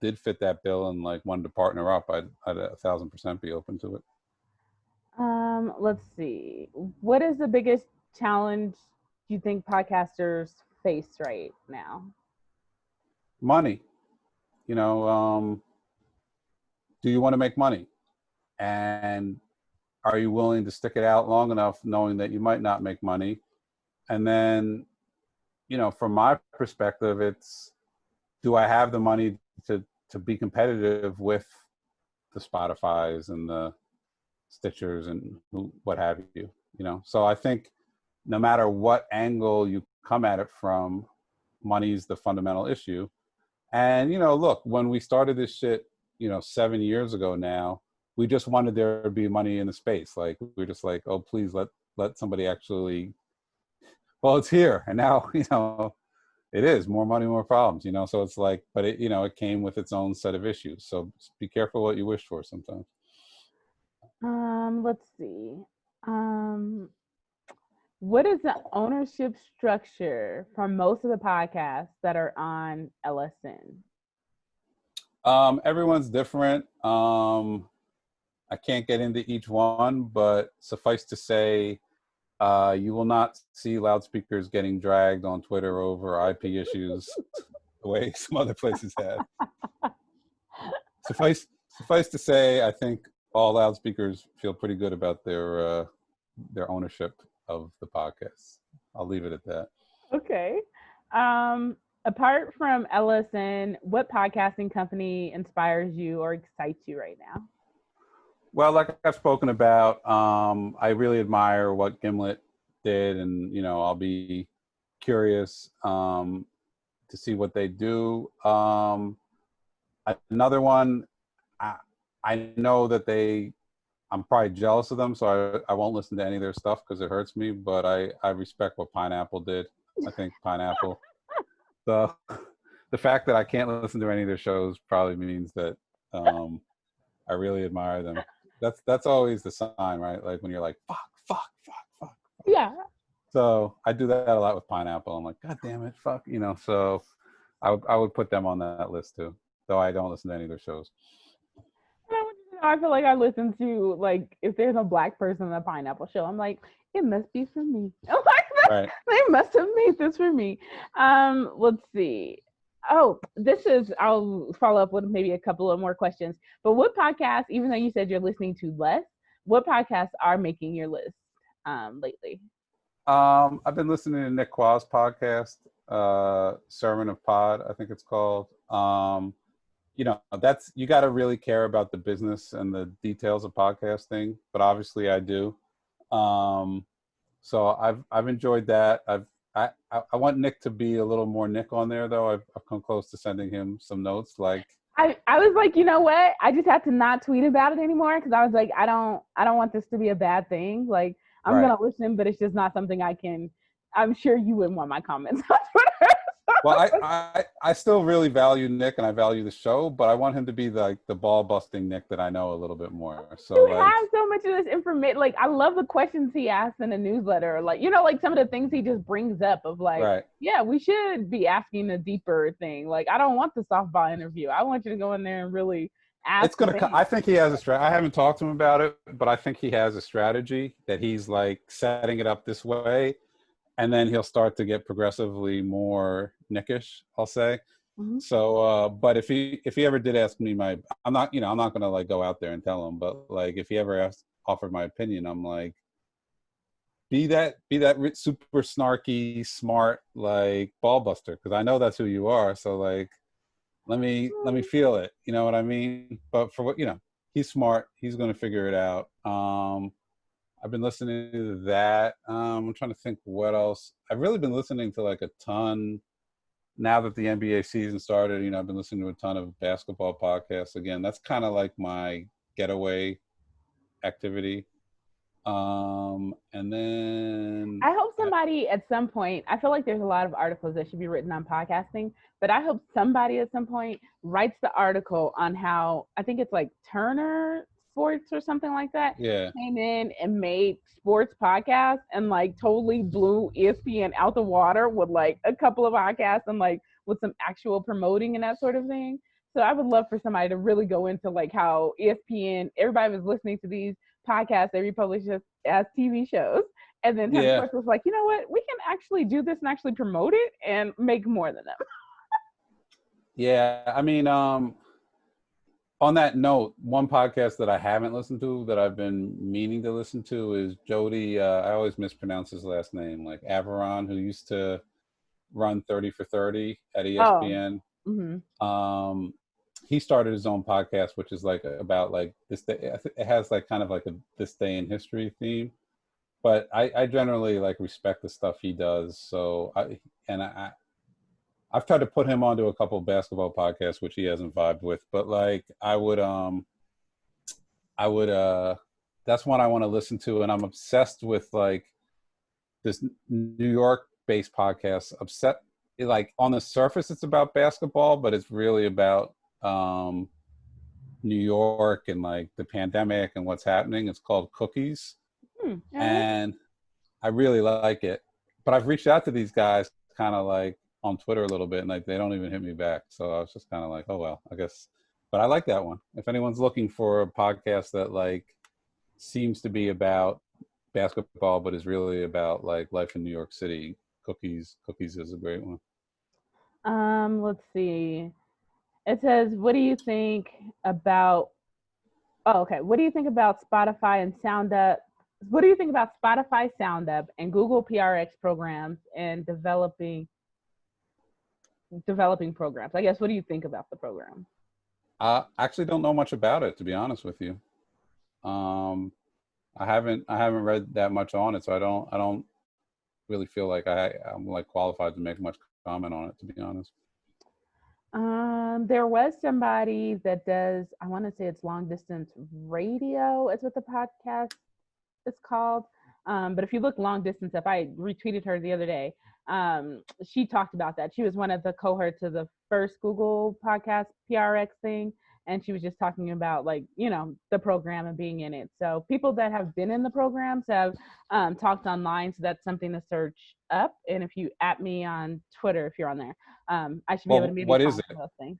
[SPEAKER 2] did fit that bill and like wanted to partner up, I'd 1,000% be open to it.
[SPEAKER 1] Let's see. What is the biggest challenge you think podcasters face right now?
[SPEAKER 2] Money. Do you want to make money? And are you willing to stick it out long enough knowing that you might not make money? And then, from my perspective, it's, do I have the money to be competitive with the Spotifys and the Stitchers and what have you? So I think no matter what angle you come at it from, money's the fundamental issue. And, look, when we started this shit, 7 years ago now, we just wanted there to be money in the space. Like, we're just like, oh, please let somebody actually, well, it's here. And now, it is more money, more problems, so it's like, but it, it came with its own set of issues. So be careful what you wish for sometimes.
[SPEAKER 1] Let's see. What is the ownership structure for most of the podcasts that are on LSN?
[SPEAKER 2] Everyone's different. I can't get into each one, but suffice to say, you will not see Loudspeakers getting dragged on Twitter over IP issues the way some other places have. Suffice to say, I think all Loudspeakers feel pretty good about their ownership of the podcast. I'll leave it at that. Okay.
[SPEAKER 1] Apart from LSN, what podcasting company inspires you or excites you right now?
[SPEAKER 2] Well, like I've spoken about, I really admire what Gimlet did, and I'll be curious to see what they do. Another one, I know that I'm probably jealous of them, so I won't listen to any of their stuff because it hurts me. But I respect what Pineapple did. I think Pineapple. So the fact that I can't listen to any of their shows probably means that I really admire them. That's always the sign, right? Like when you're like, fuck.
[SPEAKER 1] Yeah.
[SPEAKER 2] So I do that a lot with Pineapple. I'm like, God damn it, fuck, So I would put them on that list too, though I don't listen to any of their shows.
[SPEAKER 1] I feel like I listen to, like, if there's a Black person in a Pineapple show, I'm like, it must be for me. I'm like,
[SPEAKER 2] right.
[SPEAKER 1] They must have made this for me. Let's see. Oh, I'll follow up with maybe a couple of more questions. But what podcasts, even though you said you're listening to less, what podcasts are making your list lately?
[SPEAKER 2] I've been listening to Nick Quah's podcast, Sermon of Pod, I think it's called. That's, you got to really care about the business and the details of podcasting, but obviously I do. So I've enjoyed that. I want Nick to be a little more Nick on there, though. I've come close to sending him some notes. Like
[SPEAKER 1] I was like, you know what? I just have to not tweet about it anymore because I was like, I don't want this to be a bad thing. Like I'm gonna listen, but it's just not something I can. I'm sure you wouldn't want my comments on Twitter.
[SPEAKER 2] Well, I still really value Nick and I value the show, but I want him to be like the ball busting Nick that I know a little bit more. So
[SPEAKER 1] You
[SPEAKER 2] like,
[SPEAKER 1] have so much of this information. Like, I love the questions he asks in the newsletter. Like, like some of the things he just brings up of like,
[SPEAKER 2] right.
[SPEAKER 1] yeah, we should be asking a deeper thing. Like, I don't want the softball interview. I want you to go in there and really ask
[SPEAKER 2] It's gonna.
[SPEAKER 1] things.
[SPEAKER 2] I think he has a strategy. I haven't talked to him about it, but I think he has a strategy that he's like setting it up this way, and then he'll start to get progressively more Nickish, I'll say.
[SPEAKER 1] Mm-hmm.
[SPEAKER 2] So, but if he ever did ask me I'm not, I'm not gonna like go out there and tell him, but like if he ever offered my opinion, I'm like, be that super snarky, smart like ball buster, because I know that's who you are. So like, let me feel it. You know what I mean? But for what he's smart. He's gonna figure it out. I've been listening to that. I'm trying to think what else. I've really been listening to like a ton now that the NBA season started. I've been listening to a ton of basketball podcasts again. That's kind of like my getaway activity. And then
[SPEAKER 1] I hope somebody at some point, I feel like there's a lot of articles that should be written on podcasting, but I hope somebody at some point writes the article on how, I think it's like Turner Sports or something like that, came in and made sports podcasts and like totally blew ESPN out the water with like a couple of podcasts and like with some actual promoting and that sort of thing. So I would love for somebody to really go into like how ESPN, everybody was listening to these podcasts they republished as TV shows. And then Turner Sports was like, you know what? We can actually do this and actually promote it and make more than them.
[SPEAKER 2] Yeah, I mean, on that note, one podcast that I haven't listened to that I've been meaning to listen to is Jody. I always mispronounce his last name, like Averon, who used to run 30 for 30 at ESPN.
[SPEAKER 1] Oh. Mm-hmm.
[SPEAKER 2] He started his own podcast, which is like about like this day. It has like kind of like a this day in history theme. But I generally like respect the stuff he does. So I've tried to put him onto a couple of basketball podcasts, which he hasn't vibed with. But like I would that's one I want to listen to, and I'm obsessed with like this New York based podcast. Like on the surface it's about basketball, but it's really about New York and like the pandemic and what's happening. It's called Cookies. And I really like it. But I've reached out to these guys kind of like on Twitter a little bit, and like they don't even hit me back. So I was just kind of like, oh well, I guess. But I like that one. If anyone's looking for a podcast that like seems to be about basketball but is really about like life in New York City, Cookies is a great one.
[SPEAKER 1] Let's see. It says, what do you think about what do you think about Spotify and SoundUp? What do you think about Spotify, SoundUp, and Google PRX programs and developing programs? I guess, what do you think about the program?
[SPEAKER 2] I actually don't know much about it, to be honest with you. I haven't read that much on it, so I don't really feel like I'm like qualified to make much comment on it, to be honest.
[SPEAKER 1] There was somebody that does, I want to say it's long distance radio is what the podcast is called. But if you look long distance up, I retweeted her the other day. She talked about that. She was one of the cohorts of the first Google podcast PRX thing. And she was just talking about like, the program and being in it. So people that have been in the programs have talked online. So that's something to search up. And if you at me on Twitter, if you're on there, I should be able to maybe
[SPEAKER 2] what is it?
[SPEAKER 1] those things.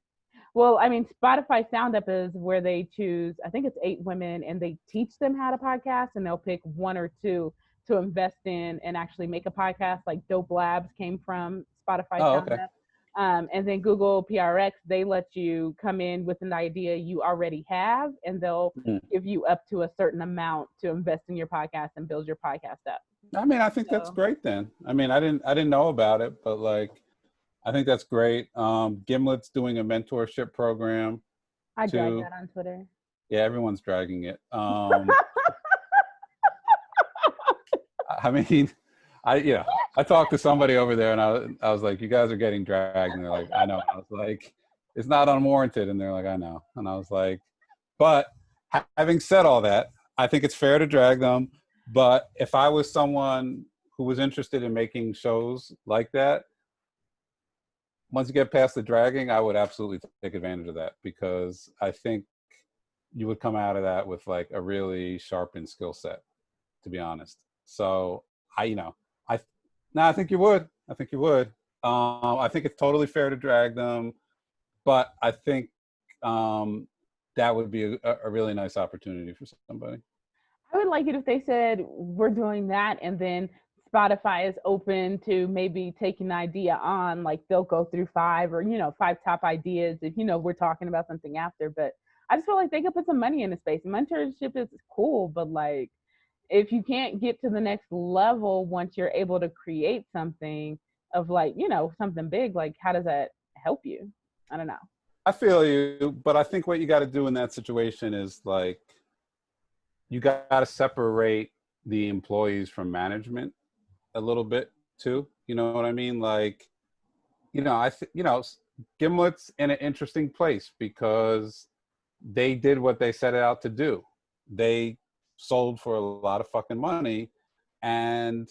[SPEAKER 1] Well, I mean, Spotify SoundUp is where they choose, I think it's 8 women, and they teach them how to podcast, and they'll pick 1 or 2 to invest in and actually make a podcast. Like Dope Labs came from Spotify SoundUp. Okay. And then Google PRX, they let you come in with an idea you already have, and they'll give you up to a certain amount to invest in your podcast and build your podcast up.
[SPEAKER 2] I mean, I think that's great then. I mean, I didn't know about it, but like, I think that's great. Gimlet's doing a mentorship program.
[SPEAKER 1] I drag that on Twitter.
[SPEAKER 2] Yeah, everyone's dragging it. I mean, I talked to somebody over there, and I was like, you guys are getting dragged. And they're like, I know. I was like, it's not unwarranted. And they're like, I know. And I was like, but having said all that, I think it's fair to drag them. But if I was someone who was interested in making shows like that, once you get past the dragging, I would absolutely take advantage of that, because I think you would come out of that with like a really sharpened skill set, to be honest. So I no, I think you would. I think you would. I think it's totally fair to drag them, but I think that would be a really nice opportunity for somebody.
[SPEAKER 1] I would like it if they said we're doing that, and then Spotify is open to maybe taking the idea on, like they'll go through five, or five top ideas if we're talking about something after. But I just feel like they could put some money in the space. Mentorship is cool, but like if you can't get to the next level once you're able to create something of like something big, like how does that help you? I don't know.
[SPEAKER 2] I feel you, but I think what you got to do in that situation is like you got to separate the employees from management a little bit too. You know what I mean? Like, Gimlet's in an interesting place because they did what they set out to do. They sold for a lot of fucking money, and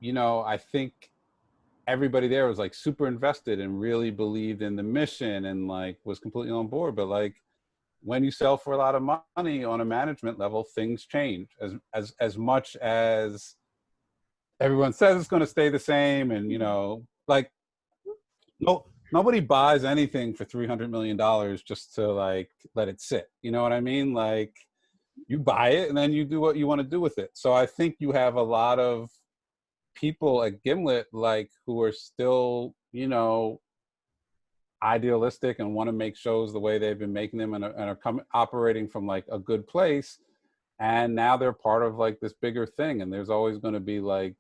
[SPEAKER 2] I think everybody there was like super invested and really believed in the mission and like was completely on board. But like when you sell for a lot of money on a management level, things change. As much as everyone says it's going to stay the same, and like nobody buys anything for $300 million just to like let it sit. You know what I mean? Like you buy it and then you do what you want to do with it. So I think you have a lot of people at Gimlet like who are still idealistic and want to make shows the way they've been making them, and are operating from like a good place, and now they're part of like this bigger thing, and there's always going to be like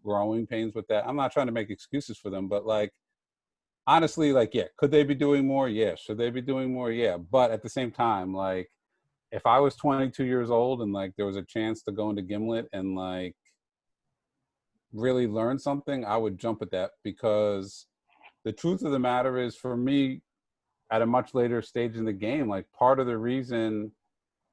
[SPEAKER 2] growing pains with that. I'm not trying to make excuses for them, but like honestly, like, yeah, could they be doing more? Yeah. Should they be doing more? Yeah. But at the same time, like if I was 22 years old and like there was a chance to go into Gimlet and like really learn something, I would jump at that, because the truth of the matter is, for me, at a much later stage in the game, like part of the reason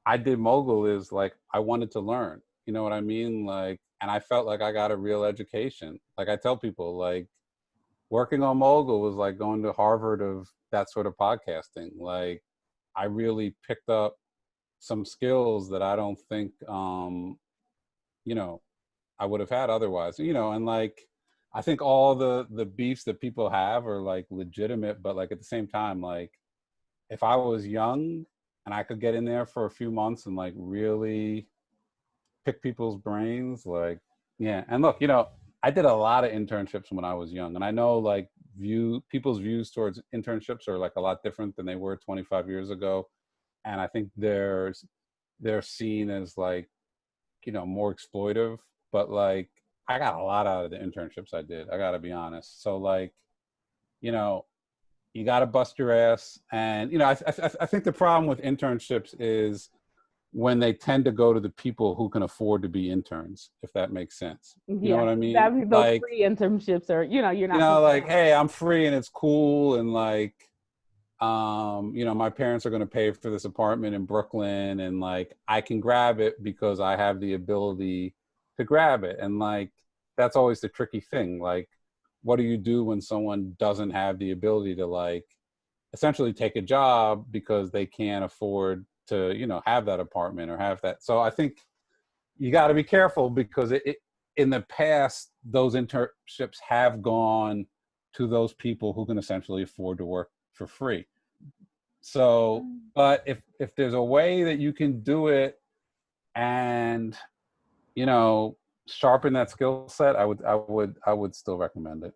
[SPEAKER 2] I did Mogul is like I wanted to learn. You know what I mean? Like, and I felt like I got a real education. Like I tell people, like working on Mogul was like going to Harvard of that sort of podcasting. Like I really picked up some skills that I don't think I would have had otherwise. And like I think all the beefs that people have are like legitimate, but like at the same time, like if I was young and I could get in there for a few months and like really pick people's brains, like, yeah. And look, I did a lot of internships when I was young, and I know like people's views towards internships are like a lot different than they were 25 years ago. And I think they're seen as like, more exploitive, but like I got a lot out of the internships I did. I got to be honest. So like, you got to bust your ass. And, I think the problem with internships is when they tend to go to the people who can afford to be interns, if that makes sense. You know what I mean?
[SPEAKER 1] That those
[SPEAKER 2] like
[SPEAKER 1] free internships are, you're not.
[SPEAKER 2] like, hey, I'm free and it's cool. And like, my parents are going to pay for this apartment in Brooklyn, and like, I can grab it because I have the ability to grab it. And like, that's always the tricky thing. Like, what do you do when someone doesn't have the ability to like essentially take a job because they can't afford to, have that apartment or have that. So I think you got to be careful, because it in the past, those internships have gone to those people who can essentially afford to work for free. So, but if there's a way that you can do it and, sharpen that skill set, I would still recommend it.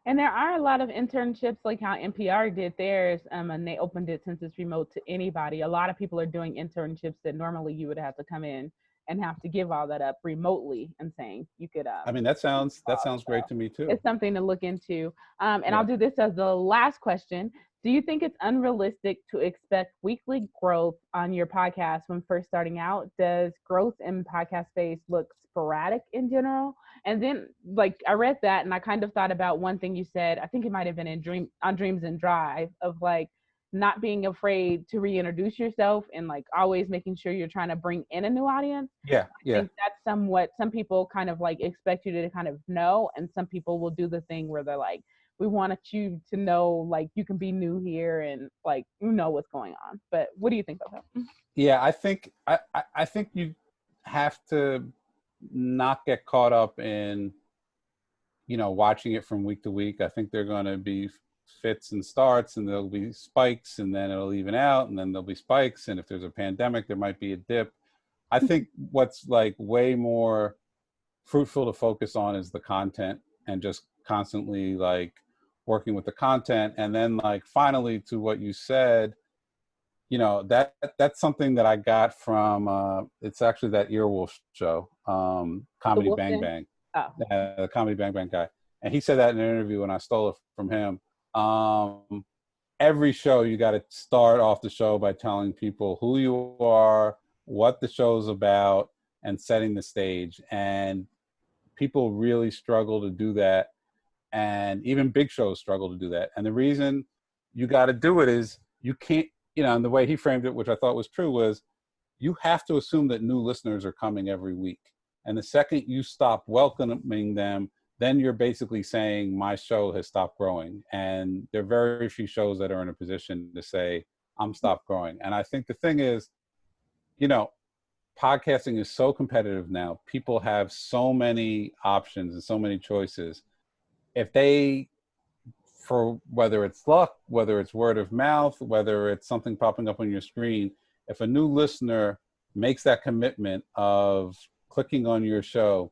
[SPEAKER 1] And there are a lot of internships, like how NPR did theirs, and they opened it since it's remote to anybody. A lot of people are doing internships that normally you would have to come in and have to give all that up remotely, and saying you could.
[SPEAKER 2] I mean, that sounds great to me too.
[SPEAKER 1] It's something to look into. And
[SPEAKER 2] Yeah.
[SPEAKER 1] I'll do this as the last question. Do you think it's unrealistic to expect weekly growth on your podcast when first starting out? Does growth in podcast space look sporadic in general? And then, like, I read that and I kind of thought about one thing you said. I think it might have been on Dreams and Drive, of like not being afraid to reintroduce yourself, and like always making sure you're trying to bring in a new audience.
[SPEAKER 2] Yeah.
[SPEAKER 1] I think that's somewhat, some people kind of like expect you to kind of know, and some people will do the thing where they're like, we wanted you to know, like, you can be new here and, like, you know what's going on. But what do you think about that?
[SPEAKER 2] Yeah, I think you have to not get caught up in, watching it from week to week. I think there are going to be fits and starts, and there'll be spikes, and then it'll even out, and then there'll be spikes. And if there's a pandemic, there might be a dip. I think what's like way more fruitful to focus on is the content, and just constantly like working with the content. And then like finally to what you said, that's something that I got from it's actually that Earwolf show, Comedy Bang Bang.
[SPEAKER 1] Oh.
[SPEAKER 2] The Comedy Bang Bang guy. And he said that in an interview, and I stole it from him. Every show, you got to start off the show by telling people who you are, what the show's about, and setting the stage. And people really struggle to do that. And even big shows struggle to do that. And the reason you got to do it is you can't, and the way he framed it, which I thought was true, was you have to assume that new listeners are coming every week. And the second you stop welcoming them, then you're basically saying my show has stopped growing. And there are very few shows that are in a position to say, I'm stopped growing. And I think the thing is, podcasting is so competitive now. People have so many options and so many choices. If they, for whether it's luck, whether it's word of mouth, whether it's something popping up on your screen, if a new listener makes that commitment of clicking on your show,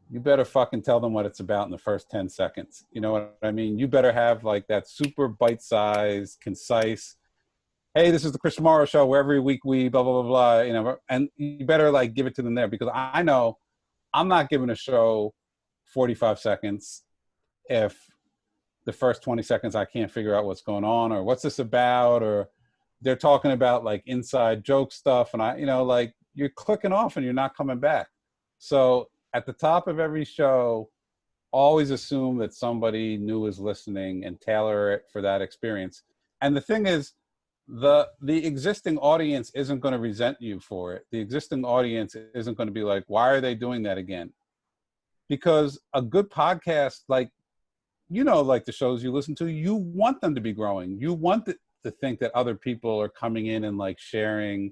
[SPEAKER 2] you better fucking tell them what it's about in the first 10 seconds. You know what I mean? You better have like that super bite-sized, concise, hey, this is the Chris Morrow show where every week we blah, blah, blah, blah, and you better like give it to them there, because I know I'm not giving a show 45 seconds if the first 20 seconds I can't figure out what's going on, or what's this about, or they're talking about like inside joke stuff, and like you're clicking off and you're not coming back. So at the top of every show, always assume that somebody new is listening and tailor it for that experience. And the thing is, the existing audience isn't going to resent you for it. The existing audience isn't going to be like, why are they doing that again? Because a good podcast, like, like the shows you listen to, you want them to be growing. You want to think that other people are coming in and like sharing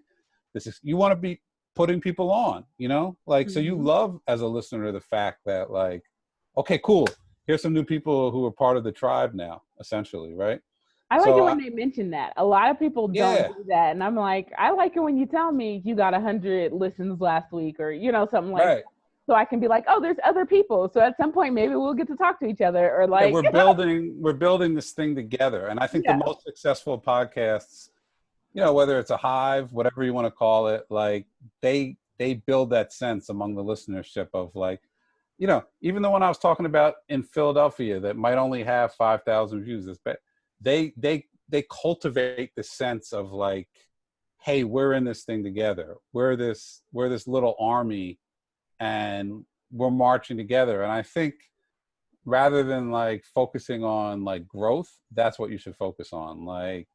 [SPEAKER 2] this. You want to be putting people on, like, so you love as a listener the fact that like, okay, cool. Here's some new people who are part of the tribe now, essentially, right?
[SPEAKER 1] I like it when they mention that. A lot of people don't do that. And I'm like, I like it when you tell me you got 100 listens last week, or, something like that. So I can be like, oh, there's other people. So at some point, maybe we'll get to talk to each other, or like,
[SPEAKER 2] we're building this thing together. And I think the most successful podcasts, whether it's a hive, whatever you want to call it, like they build that sense among the listenership of like, even the one I was talking about in Philadelphia that might only have 5,000 views, they cultivate the sense of like, hey, we're in this thing together. We're this little army, and we're marching together. And I think rather than like focusing on like growth, that's what you should focus on. Like,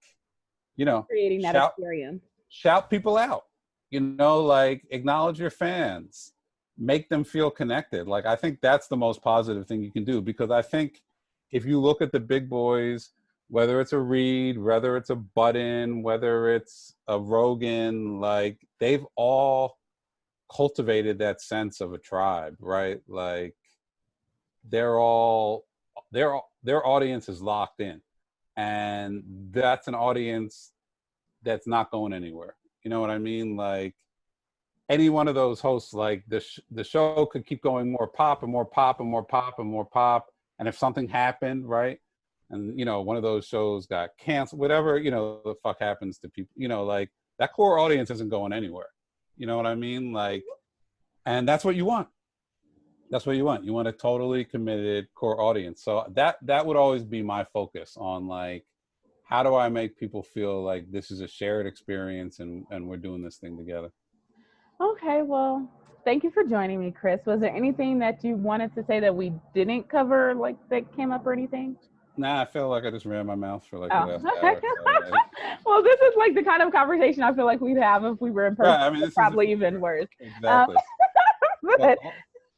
[SPEAKER 1] creating that experience.
[SPEAKER 2] Shout people out, like acknowledge your fans, make them feel connected. Like, I think that's the most positive thing you can do, because I think if you look at the big boys, whether it's a Reed, whether it's a Budden, whether it's a Rogan, like they've all cultivated that sense of a tribe, right? Like their audience is locked in, and that's an audience that's not going anywhere. You know what I mean? Like any one of those hosts, like the show could keep going more pop and more pop and more pop and more pop. And if something happened, right, and one of those shows got canceled, whatever, the fuck happens to people, like that core audience isn't going anywhere. You know what I mean? Like, and that's what you want. That's what you want. You want a totally committed core audience. So that would always be my focus on, like, how do I make people feel like this is a shared experience and we're doing this thing together?
[SPEAKER 1] Okay, well, thank you for joining me, Chris. Was there anything that you wanted to say that we didn't cover, like that came up or anything?
[SPEAKER 2] Nah, I feel like I just ran my mouth for like the last hour. So,
[SPEAKER 1] well, this is like the kind of conversation I feel like we'd have if we were in person. Right, I mean, it's probably even worse.
[SPEAKER 2] Exactly. But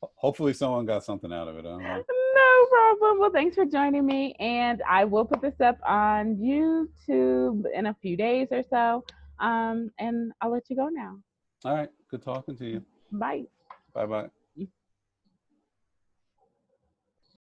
[SPEAKER 2] hopefully someone got something out of it. I don't know.
[SPEAKER 1] No problem. Well, thanks for joining me. And I will put this up on YouTube in a few days or so. And I'll let you go now.
[SPEAKER 2] All right. Good talking to you.
[SPEAKER 1] Bye.
[SPEAKER 2] Bye bye.